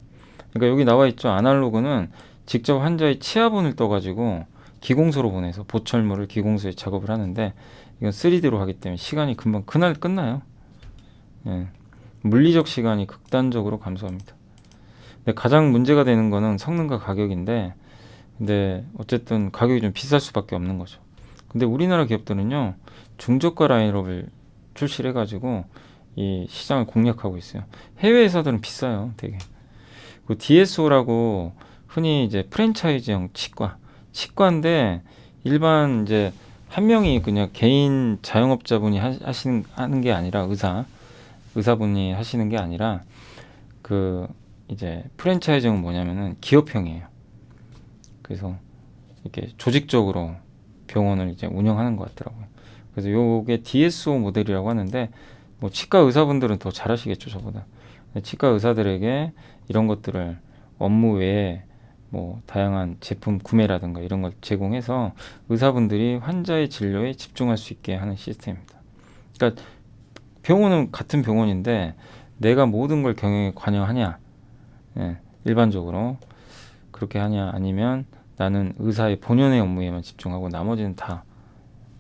[SPEAKER 4] 그러니까 여기 나와 있죠. 아날로그는 직접 환자의 치아본을 떠가지고 기공소로 보내서 보철물을 기공소에 작업을 하는데 이건 3D로 하기 때문에 시간이 금방 그날 끝나요. 예. 물리적 시간이 극단적으로 감소합니다. 근데 가장 문제가 되는 거는 성능과 가격인데 근데 어쨌든 가격이 좀 비쌀 수밖에 없는 거죠. 근데 우리나라 기업들은요 중저가 라인업을 출시를 해가지고 이 시장을 공략하고 있어요. 해외 회사들은 비싸요, 되게. 그 DSO라고 흔히 이제 프랜차이즈형 치과인데 일반 이제 한 명이 그냥 개인 자영업자분이 하는 게 아니라 의사분이 하시는 게 아니라 그 이제 프랜차이즈형은 뭐냐면은 기업형이에요. 그래서 이렇게 조직적으로 병원을 이제 운영하는 것 같더라고요. 그래서 요게 DSO 모델이라고 하는데 뭐 치과 의사분들은 더 잘하시겠죠, 저보다. 치과 의사들에게 이런 것들을 업무 외에 뭐 다양한 제품 구매라든가 이런 걸 제공해서 의사분들이 환자의 진료에 집중할 수 있게 하는 시스템입니다. 그러니까 병원은 같은 병원인데 내가 모든 걸 경영에 관여하냐, 예, 일반적으로 그렇게 하냐, 아니면 나는 의사의 본연의 업무에만 집중하고 나머지는 다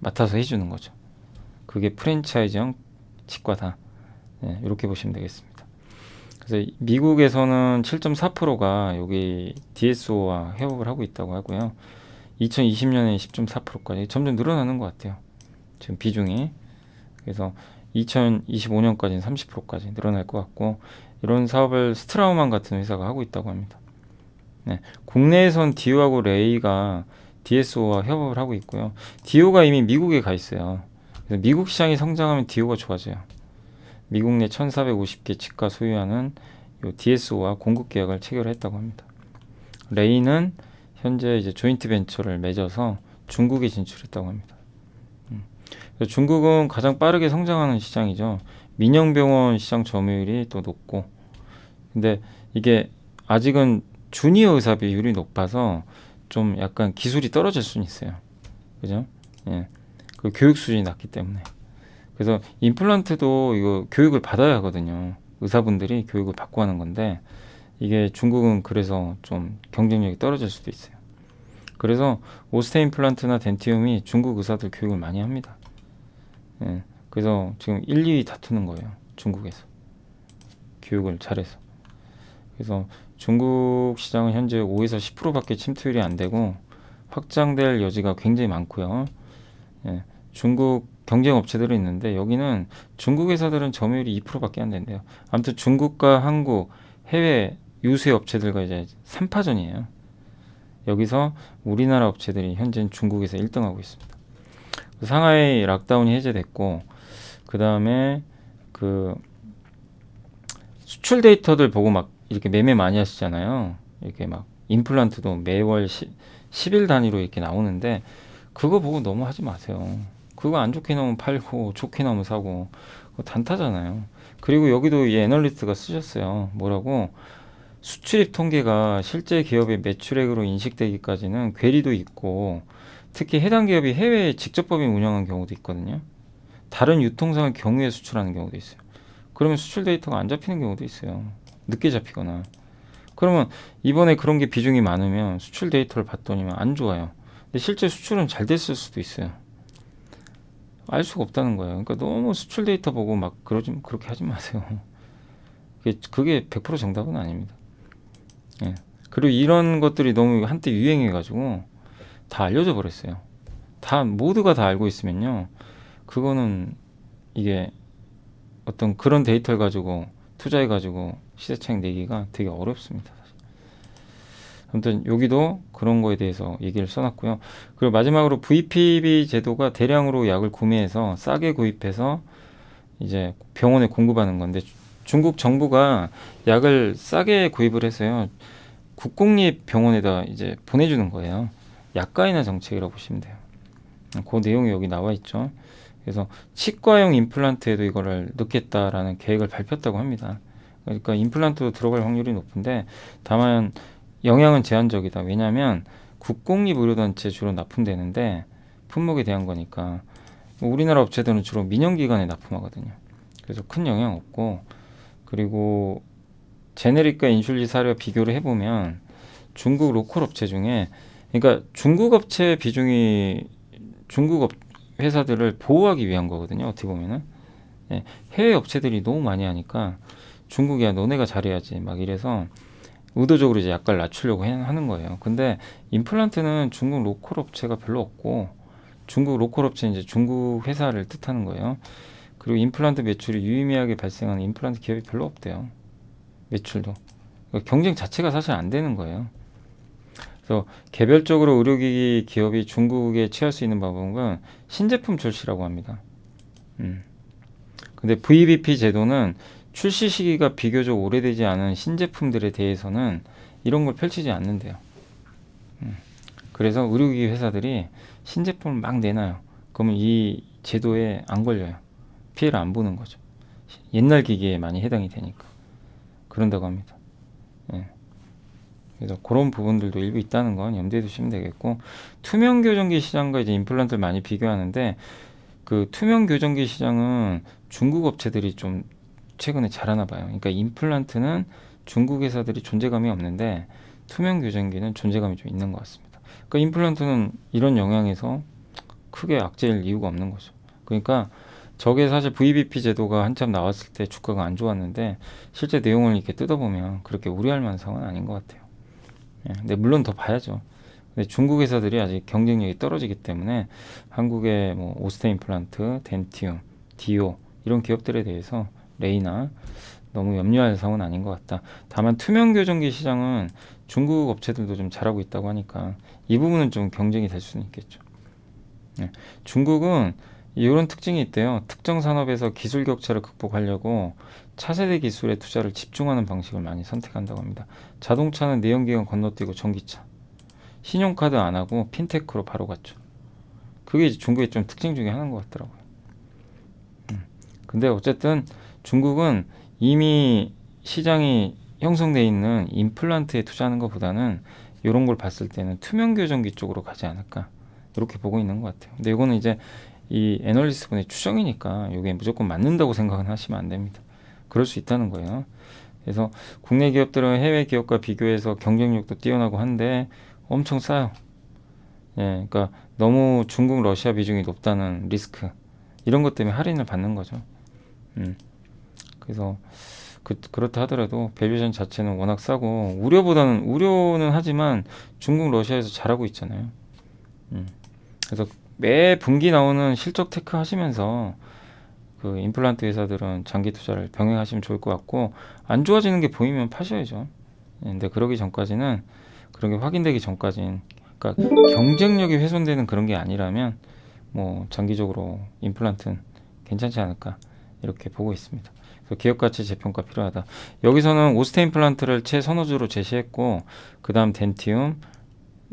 [SPEAKER 4] 맡아서 해주는 거죠. 그게 프랜차이즈형 치과다. 예, 이렇게 보시면 되겠습니다. 그래서 미국에서는 7.4%가 여기 DSO와 협업을 하고 있다고 하고요. 2020년에 10.4%까지 점점 늘어나는 것 같아요. 지금 비중이. 그래서 2025년까지는 30%까지 늘어날 것 같고 이런 사업을 스트라우만 같은 회사가 하고 있다고 합니다. 네, 국내에선 디오하고 레이가 DSO와 협업을 하고 있고요. 디오가 이미 미국에 가 있어요. 그래서 미국 시장이 성장하면 디오가 좋아져요. 미국 내 1450개 치과 소유하는 요 DSO와 공급 계약을 체결했다고 합니다. 레이는 현재 이제 조인트 벤처를 맺어서 중국에 진출했다고 합니다. 중국은 가장 빠르게 성장하는 시장이죠. 민영병원 시장 점유율이 또 높고, 근데 이게 아직은 주니어 의사 비율이 높아서 좀 약간 기술이 떨어질 수는 있어요. 그죠? 예. 그 교육 수준이 낮기 때문에. 그래서 임플란트도 이거 교육을 받아야 하거든요. 의사분들이 교육을 받고 하는 건데 이게 중국은 그래서 좀 경쟁력이 떨어질 수도 있어요. 그래서 오스테 임플란트나 덴티움이 중국 의사들 교육을 많이 합니다. 예, 그래서 지금 1, 2위 다투는 거예요. 중국에서. 교육을 잘해서. 그래서 중국 시장은 현재 5에서 10%밖에 침투율이 안 되고 확장될 여지가 굉장히 많고요. 예, 중국 경쟁 업체들이 있는데 여기는 중국 회사들은 점유율이 2%밖에 안 된대요. 아무튼 중국과 한국 해외 유수의 업체들과 이제 3파전이에요. 여기서 우리나라 업체들이 현재 중국에서 1등하고 있습니다. 상하이 락다운이 해제됐고 그 다음에 그 수출 데이터들 보고 막 이렇게 매매 많이 하시잖아요. 이렇게 막 임플란트도 매월 10일 단위로 이렇게 나오는데 그거 보고 너무 하지 마세요. 그거 안 좋게 나오면 팔고 좋게 나오면 사고 그거 단타잖아요. 그리고 여기도 이 애널리스트가 쓰셨어요. 뭐라고? 수출입 통계가 실제 기업의 매출액으로 인식되기까지는 괴리도 있고 특히 해당 기업이 해외에 직접 법인 운영한 경우도 있거든요. 다른 유통상을 경유해 수출하는 경우도 있어요. 그러면 수출 데이터가 안 잡히는 경우도 있어요. 늦게 잡히거나. 그러면 이번에 그런 게 비중이 많으면 수출 데이터를 봤더니만 안 좋아요. 근데 실제 수출은 잘 됐을 수도 있어요. 알 수가 없다는 거예요. 그러니까 너무 수출 데이터 보고 막 그렇게 하지 마세요. 그게 100% 정답은 아닙니다. 예. 그리고 이런 것들이 너무 한때 유행해가지고 다 알려져 버렸어요. 모두가 다 알고 있으면요. 그거는 이게 어떤 그런 데이터를 가지고 투자해가지고 시세 차익 내기가 되게 어렵습니다. 사실. 아무튼 여기도 그런 거에 대해서 얘기를 써놨고요. 그리고 마지막으로 VPB 제도가 대량으로 약을 구매해서 싸게 구입해서 이제 병원에 공급하는 건데 중국 정부가 약을 싸게 구입을 해서요. 국공립 병원에다 이제 보내주는 거예요. 약가인화 정책이라고 보시면 돼요. 그 내용이 여기 나와 있죠. 그래서 치과용 임플란트에도 이거를 넣겠다라는 계획을 밝혔다고 합니다. 그러니까 임플란트도 들어갈 확률이 높은데 다만 영향은 제한적이다. 왜냐하면 국공립 의료단체 주로 납품되는데 품목에 대한 거니까 우리나라 업체들은 주로 민영기관에 납품하거든요. 그래서 큰 영향 없고 그리고 제네릭과 인슐린 사례와 비교를 해보면 중국 로컬 업체 중에 그러니까 중국 업체 비중이 중국 회사들을 보호하기 위한 거거든요. 어떻게 보면은 예, 해외 업체들이 너무 많이 하니까 중국이야 너네가 잘해야지 막 이래서 의도적으로 이제 약간을 낮추려고 하는 거예요. 근데 임플란트는 중국 로컬 업체가 별로 없고 중국 로컬 업체는 이제 중국 회사를 뜻하는 거예요. 그리고 임플란트 매출이 유의미하게 발생하는 임플란트 기업이 별로 없대요. 매출도. 그러니까 경쟁 자체가 사실 안 되는 거예요. 그래서 개별적으로 의료기기 기업이 중국에 취할 수 있는 방법은 신제품 출시라고 합니다. 근데 VBP 제도는 출시 시기가 비교적 오래되지 않은 신제품들에 대해서는 이런 걸 펼치지 않는데요. 그래서 의료기기 회사들이 신제품을 막 내놔요. 그러면 이 제도에 안 걸려요. 피해를 안 보는 거죠. 옛날 기기에 많이 해당이 되니까. 그런다고 합니다. 예. 그래서 그런 부분들도 일부 있다는 건 염두에 두시면 되겠고 투명 교정기 시장과 이제 임플란트를 많이 비교하는데 그 투명 교정기 시장은 중국 업체들이 좀 최근에 잘하나 봐요. 그러니까 임플란트는 중국 회사들이 존재감이 없는데 투명 교정기는 존재감이 좀 있는 것 같습니다. 그러니까 임플란트는 이런 영향에서 크게 악재일 이유가 없는 거죠. 그러니까 저게 사실 VBP 제도가 한참 나왔을 때 주가가 안 좋았는데 실제 내용을 이렇게 뜯어보면 그렇게 우려할 만한 상황은 아닌 것 같아요. 예, 근데 물론 더 봐야죠. 근데 중국 회사들이 아직 경쟁력이 떨어지기 때문에 한국의 뭐 오스테 임플란트, 덴티움, 디오 이런 기업들에 대해서 레이나 너무 염려할 상황은 아닌 것 같다. 다만 투명 교정기 시장은 중국 업체들도 좀 잘하고 있다고 하니까 이 부분은 좀 경쟁이 될 수는 있겠죠. 예, 중국은 이런 특징이 있대요. 특정 산업에서 기술 격차를 극복하려고 차세대 기술에 투자를 집중하는 방식을 많이 선택한다고 합니다. 자동차는 내연기관 건너뛰고 전기차, 신용카드 안 하고 핀테크로 바로 갔죠. 그게 이제 중국의 좀 특징 중에 하나인 것 같더라고요. 근데 어쨌든 중국은 이미 시장이 형성돼 있는 임플란트에 투자하는 것보다는 이런 걸 봤을 때는 투명 교정기 쪽으로 가지 않을까 이렇게 보고 있는 것 같아요. 근데 이거는 이제 이 애널리스트 분의 추정이니까 이게 무조건 맞는다고 생각은 하시면 안 됩니다. 그럴 수 있다는 거예요. 그래서 국내 기업들은 해외 기업과 비교해서 경쟁력도 뛰어나고 한데 엄청 싸요. 예, 그러니까 너무 중국, 러시아 비중이 높다는 리스크 이런 것 때문에 할인을 받는 거죠. 그래서 그렇다 하더라도 밸류에이션 자체는 워낙 싸고 우려는 하지만 중국, 러시아에서 잘하고 있잖아요. 그래서 매 분기 나오는 실적 테크 하시면서 그 임플란트 회사들은 장기 투자를 병행하시면 좋을 것 같고, 안 좋아지는 게 보이면 파셔야죠. 근데 그러기 전까지는, 그런 게 확인되기 전까지는, 그러니까 경쟁력이 훼손되는 그런 게 아니라면 뭐 장기적으로 임플란트는 괜찮지 않을까 이렇게 보고 있습니다. 그래서 기업 가치 재평가 필요하다. 여기서는 오스테 임플란트를 최선호주로 제시했고, 그 다음 덴티움,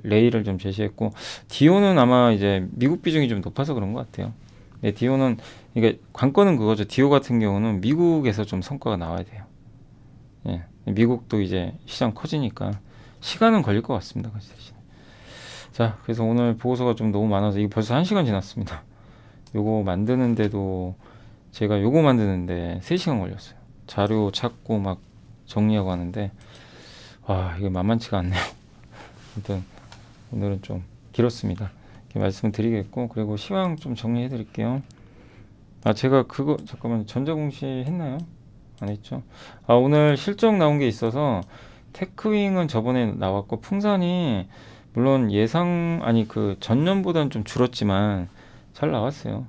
[SPEAKER 4] 레이를 좀 제시했고, 디오는 아마 이제 미국 비중이 좀 높아서 그런 것 같아요. 네, 디오는, 이게 관건은 그거죠. 디오 같은 경우는 미국에서 좀 성과가 나와야 돼요. 예, 미국도 이제 시장 커지니까 시간은 걸릴 것 같습니다. 그 대신. 자, 그래서 오늘 보고서가 좀 너무 많아서, 이게 벌써 1시간 지났습니다. 요거 만드는데도, 제가 요거 만드는데 3시간 걸렸어요. 자료 찾고 막 정리하고 하는데, 와, 이게 만만치가 않네요. 아무튼 오늘은 좀 길었습니다. 이렇게 말씀을 드리겠고, 그리고 시황 좀 정리해 드릴게요. 아, 제가 그거 잠깐만, 전자공시 했나요? 안 했죠? 아, 오늘 실적 나온 게 있어서, 테크윙은 저번에 나왔고, 풍산이 물론 그 전년보다는 좀 줄었지만 잘 나왔어요.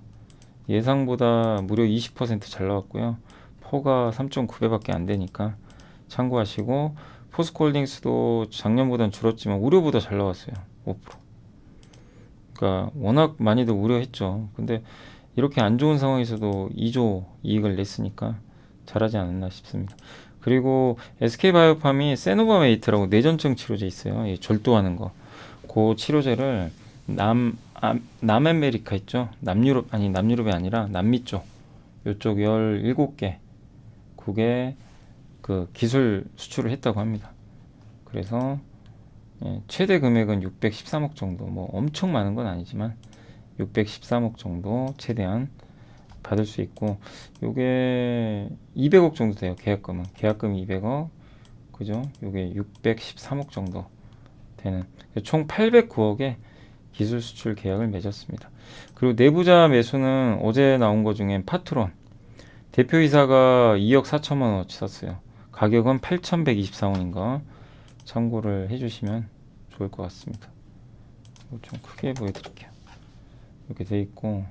[SPEAKER 4] 예상보다 무려 20% 잘 나왔고요. 포가 3.9배밖에 안 되니까 참고하시고, 포스코홀딩스도 작년보다는 줄었지만 우려보다 잘 나왔어요. 5%. 그러니까 워낙 많이들 우려했죠. 근데 이렇게 안 좋은 상황에서도 2조 이익을 냈으니까 잘하지 않았나 싶습니다. 그리고 SK바이오팜이 세노바메이트라고 뇌전증 치료제 있어요. 이 절도하는 거. 그 치료제를 남아메리카 있죠. 남유럽이 아니라 남미 쪽. 요쪽 17개 국에 그 기술 수출을 했다고 합니다. 그래서 최대 금액은 613억 정도, 뭐 엄청 많은 건 아니지만 613억 정도 최대한 받을 수 있고, 요게 200억 정도 돼요. 계약금이 200억, 그죠? 요게 613억 정도 되는, 총 809억의 기술 수출 계약을 맺었습니다. 그리고 내부자 매수는 어제 나온 거 중엔 파트론 대표이사가 2억 4천만 원어치 샀어요. 가격은 8,124원인 거 참고를 해주시면 좋을 것 같습니다. 좀 크게 보여드릴게요. 이렇게 돼 있고,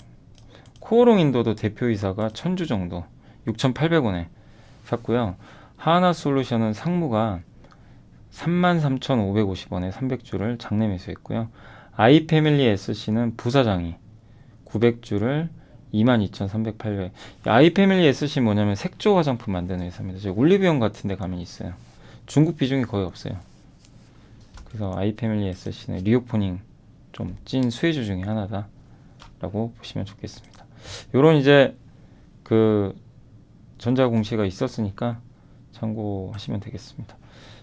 [SPEAKER 4] 코오롱 인도도 대표이사가 1,000주 정도 6,800원에 샀고요. 하나솔루션은 상무가 33,550원에 300주를 장내 매수했고요. 아이패밀리 SC는 부사장이 900주를 22,308원. 아이패밀리 SC 뭐냐면 색조 화장품 만드는 회사입니다. 저 올리브영 같은 데 가면 있어요. 중국 비중이 거의 없어요. 그래서 아이패밀리 SC는 리오포닝 좀 찐 수혜주 중에 하나다 라고 보시면 좋겠습니다. 요런 이제 그 전자공시가 있었으니까 참고하시면 되겠습니다.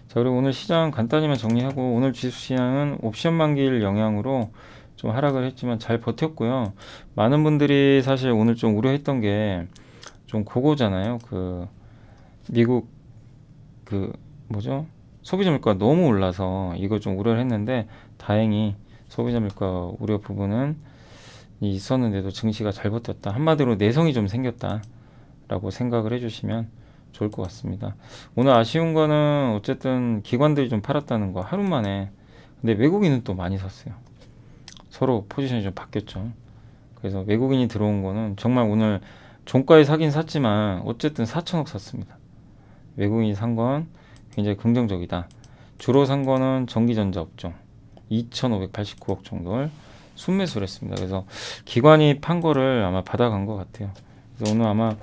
[SPEAKER 4] 자, 그리고 오늘 시장 간단히만 정리하고, 오늘 지수 시장은 옵션 만기일 영향으로 좀 하락을 했지만 잘 버텼고요. 많은 분들이 사실 오늘 좀 우려했던 게 좀 그거잖아요. 그 미국 그 뭐죠? 소비자 물가가 너무 올라서 이거 좀 우려를 했는데, 다행히 소비자 물가 우려 부분은 있었는데도 증시가 잘 버텼다. 한마디로 내성이 좀 생겼다 라고 생각을 해주시면 좋을 것 같습니다. 오늘 아쉬운 거는 어쨌든 기관들이 좀 팔았다는 거, 하루 만에. 근데 외국인은 또 많이 샀어요. 서로 포지션이 좀 바뀌었죠. 그래서 외국인이 들어온 거는 정말 오늘 종가에 사긴 샀지만 어쨌든 4천억 샀습니다. 외국인이 산 건 굉장히 긍정적이다. 주로 산 거는 전기전자 업종 2,589억 정도를 순매수를 했습니다. 그래서 기관이 판 거를 아마 받아간 것 같아요. 그래서 오늘 아마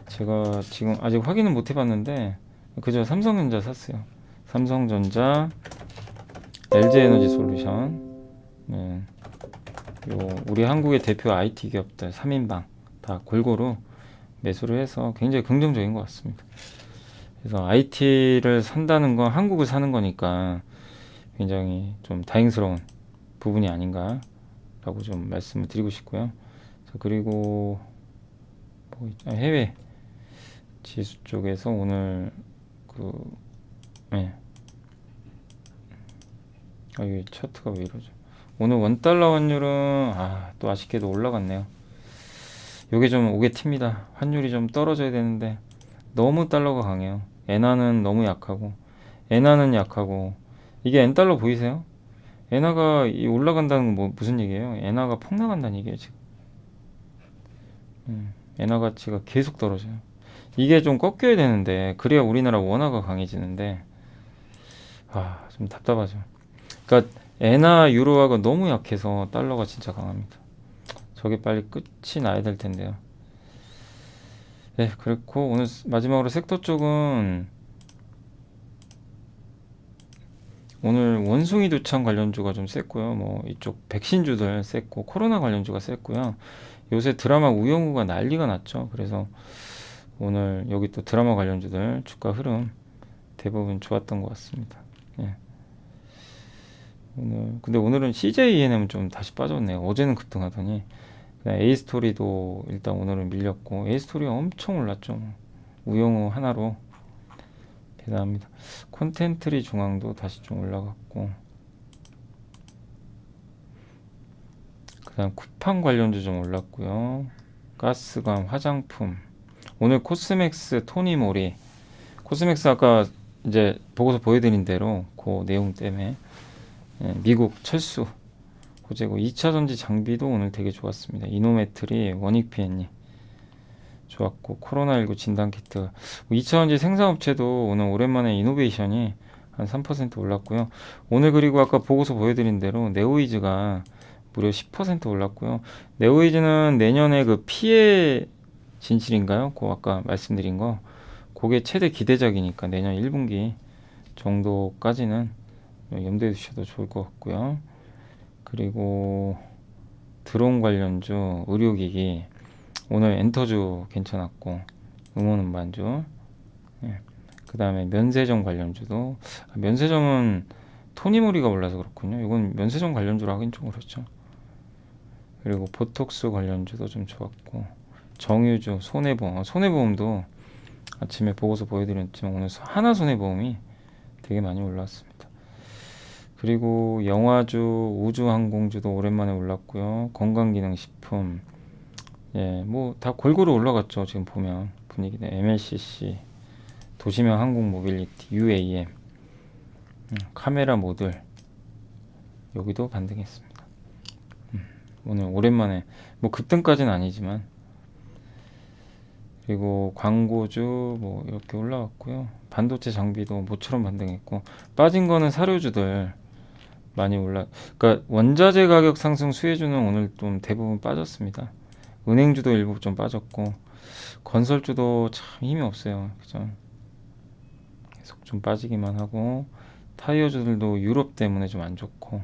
[SPEAKER 4] 제가 지금 아직 확인은 못 해봤는데, 그저 삼성전자 샀어요. 삼성전자, LG에너지솔루션, 요 우리 한국의 대표 IT 기업들 3인방 다 골고루 매수를 해서 굉장히 긍정적인 것 같습니다. 그래서 IT를 산다는 건 한국을 사는 거니까 굉장히 좀 다행스러운 부분이 아닌가라고 좀 말씀을 드리고 싶고요. 그리고 해외 지수 쪽에서 오늘 이 차트가 왜 이러죠? 오늘 원달러 환율은 또 아쉽게도 올라갔네요. 요게 좀 오게 튑니다. 환율이 좀 떨어져야 되는데 너무 달러가 강해요. 엔화는 너무 약하고, 엔화는 약하고. 이게 엔달러 보이세요? 엔화가 이 올라간다는 건 뭐 무슨 얘기예요? 엔화가 폭락한다는 얘기예요 지금. 엔화 가치가 계속 떨어져요. 이게 좀 꺾여야 되는데 그래야 우리나라 원화가 강해지는데 좀 답답하죠. 그러니까 엔화 유로화가 너무 약해서 달러가 진짜 강합니다. 저게 빨리 끝이 나야 될 텐데요. 네, 그렇고 오늘 마지막으로 섹터 쪽은 오늘 원숭이 두창 관련주가 좀 셌고요. 뭐 이쪽 백신주들 셌고 코로나 관련주가 셌고요. 요새 드라마 우영우가 난리가 났죠. 그래서 오늘 여기 또 드라마 관련주들 주가 흐름 대부분 좋았던 것 같습니다. 예. 근데 오늘은 CJENM은 좀 다시 빠졌네요. 어제는 급등하더니 그냥 A스토리도 일단 오늘은 밀렸고 A스토리가 엄청 올랐죠. 우영우 하나로 대단합니다. 콘텐트리 중앙도 다시 좀 올라갔고 그 다음 쿠팡 관련주 좀 올랐고요. 가스관, 화장품 오늘 코스맥스, 토니모리 코스맥스 아까 이제 보고서 보여드린 대로 그 내용 때문에 미국 철수 호재고 2차전지 장비도 오늘 되게 좋았습니다. 이노메트리, 원익PN이 좋았고 코로나19 진단키트 2차전지 생산업체도 오늘 오랜만에 이노베이션이 한 3% 올랐고요. 오늘 그리고 아까 보고서 보여드린 대로 네오이즈가 무려 10% 올랐고요. 네오이즈는 내년에 그 피해 진실인가요? 그 아까 말씀드린 거 그게 최대 기대작이니까 내년 1분기 정도까지는 염두에 두셔도 좋을 것 같고요. 그리고 드론 관련주, 의료기기 오늘 엔터주 괜찮았고 음원음반주 그 다음에 면세점 관련주도 면세점은 토니모리가 올라서 그렇군요. 이건 면세점 관련주로 하긴 좀 그렇죠. 그리고 보톡스 관련주도 좀 좋았고 정유주, 손해보험도 아침에 보고서 보여드렸지만 오늘 하나손해보험이 되게 많이 올랐습니다. 그리고 영화주, 우주항공주도 오랜만에 올랐고요. 건강기능식품 뭐 다 골고루 올라갔죠. 지금 보면 분위기는 MLCC, 도시명 항공모빌리티, UAM, 카메라 모듈 여기도 반등했습니다. 오늘 오랜만에 뭐 급등까지는 아니지만 그리고 광고주 뭐 이렇게 올라왔고요. 반도체 장비도 모처럼 반등했고 빠진 거는 사료주들 많이 그러니까 원자재 가격 상승 수혜주는 오늘 좀 대부분 빠졌습니다. 은행주도 일부 좀 빠졌고 건설주도 참 힘이 없어요. 그죠? 계속 좀 빠지기만 하고 타이어주들도 유럽 때문에 좀 안 좋고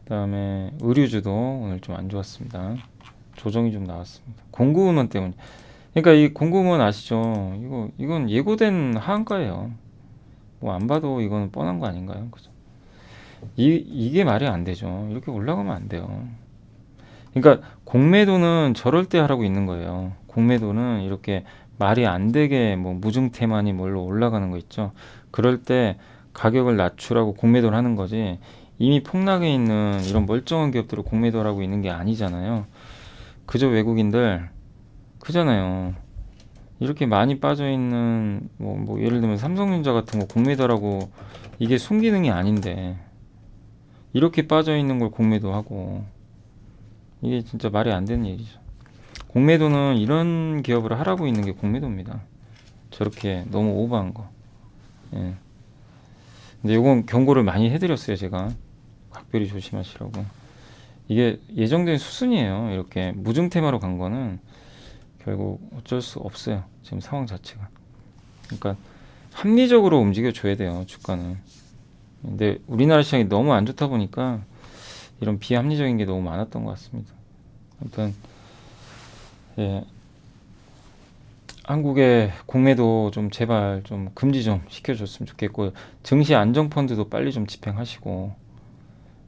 [SPEAKER 4] 그다음에 의류주도 오늘 좀 안 좋았습니다. 조정이 좀 나왔습니다. 공구음원 때문에. 그러니까 이 공구음원 아시죠? 이건 예고된 하한가예요. 뭐 안 봐도 이거는 뻔한 거 아닌가요? 그죠? 이게 말이 안 되죠. 이렇게 올라가면 안 돼요. 그러니까 공매도는 저럴 때 하라고 있는 거예요. 공매도는 이렇게 말이 안 되게 뭐 무중태만이 뭘로 올라가는 거 있죠. 그럴 때 가격을 낮추라고 공매도를 하는 거지. 이미 폭락해 있는 이런 멀쩡한 기업들을 공매도라고 있는 게 아니잖아요. 그저 외국인들 그잖아요. 이렇게 많이 빠져 있는 뭐 예를 들면 삼성전자 같은 거 공매도라고 이게 순기능이 아닌데 이렇게 빠져 있는 걸 공매도하고 이게 진짜 말이 안 되는 얘기죠. 공매도는 이런 기업을 하라고 있는 게 공매도입니다. 저렇게 너무 오버한 거. 예. 근데 이건 경고를 많이 해드렸어요. 제가 각별히 조심하시라고. 이게 예정된 수순이에요. 이렇게 무중테마로 간 거는 결국 어쩔 수 없어요. 지금 상황 자체가. 그러니까 합리적으로 움직여 줘야 돼요. 주가는. 근데 우리나라 시장이 너무 안 좋다 보니까 이런 비합리적인 게 너무 많았던 것 같습니다. 아무튼 한국의 공매도 좀 제발 좀 금지 좀 시켜줬으면 좋겠고 증시 안정펀드도 빨리 좀 집행하시고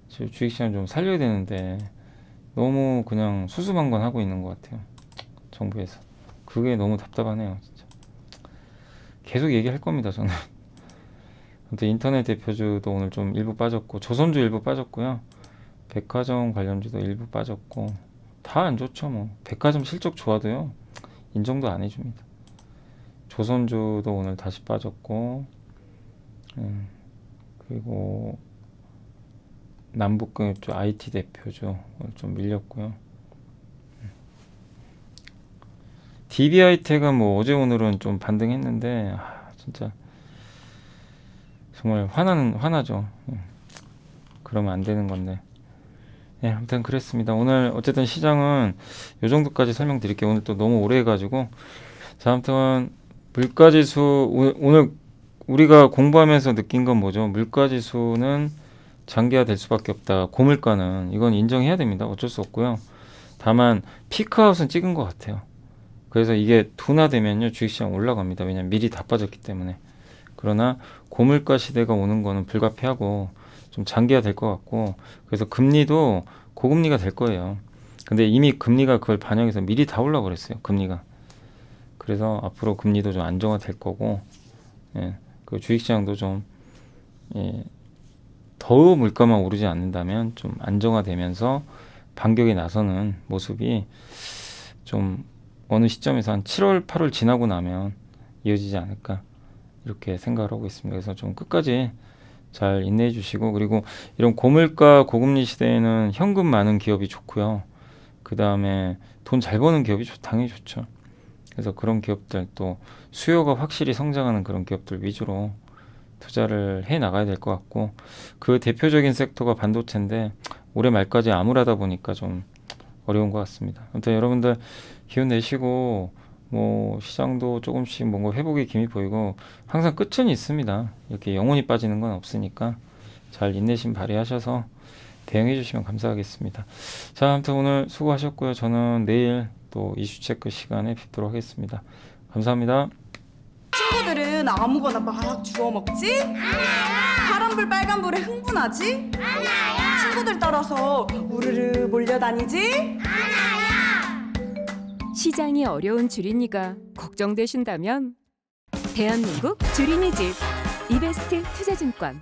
[SPEAKER 4] 주식시장 좀 살려야 되는데 너무 그냥 수수방관 하고 있는 것 같아요. 정부에서. 그게 너무 답답하네요. 진짜. 계속 얘기할 겁니다. 저는. 아무튼 인터넷 대표주도 오늘 좀 일부 빠졌고 조선주 일부 빠졌고요. 백화점 관련주도 일부 빠졌고 다 안 좋죠. 뭐 백화점 실적 좋아도요 인정도 안 해줍니다. 조선주도 오늘 다시 빠졌고 그리고 남북금융조 IT 대표죠. 오늘 좀 밀렸고요. DB하이텍은 뭐 어제 오늘은 좀 반등했는데 진짜 정말 화나죠. 그러면 안 되는 건데. 네, 아무튼 그랬습니다. 오늘 어쨌든 시장은 요 정도까지 설명드릴게요. 오늘 또 너무 오래 해가지고. 자, 아무튼 물가지수 오늘 우리가 공부하면서 느낀 건 뭐죠? 물가지수는 장기화될 수밖에 없다. 고물가는 이건 인정해야 됩니다. 어쩔 수 없고요. 다만 피크아웃은 찍은 것 같아요. 그래서 이게 둔화되면요 주식시장 올라갑니다. 왜냐면 미리 다 빠졌기 때문에. 그러나 고물가 시대가 오는 거는 불가피하고 좀 장기화 될 것 같고, 그래서 금리도 고금리가 될 거예요. 근데 이미 금리가 그걸 반영해서 미리 다 올라 그랬어요. 금리가. 그래서 앞으로 금리도 좀 안정화 될 거고, 예, 그 주식시장도 좀 더 물가만 오르지 않는다면 좀 안정화되면서 반격에 나서는 모습이 좀 어느 시점에서 한 7월, 8월 지나고 나면 이어지지 않을까 이렇게 생각을 하고 있습니다. 그래서 좀 끝까지 잘 인내해 주시고, 그리고 이런 고물가 고금리 시대에는 현금 많은 기업이 좋고요. 그 다음에 돈 잘 버는 기업이 당연히 좋죠. 그래서 그런 기업들, 또 수요가 확실히 성장하는 그런 기업들 위주로 투자를 해 나가야 될 것 같고, 그 대표적인 섹터가 반도체인데 올해 말까지 암울하다 보니까 좀 어려운 것 같습니다. 아무튼 여러분들 기운 내시고, 뭐 시장도 조금씩 뭔가 회복의 기미 보이고, 항상 끝은 있습니다. 이렇게 영원히 빠지는 건 없으니까 잘 인내심 발휘하셔서 대응해 주시면 감사하겠습니다. 자, 아무튼 오늘 수고하셨고요. 저는 내일 또 이슈 체크 시간에 뵙도록 하겠습니다. 감사합니다.
[SPEAKER 5] 친구들은 아무거나 막 주워 먹지? 파란불 빨간불에 흥분하지? 친구들 따라서 우르르 몰려다니지?
[SPEAKER 3] 시장이 어려운 주린이가 걱정되신다면 대한민국 주린이 집 이베스트 투자증권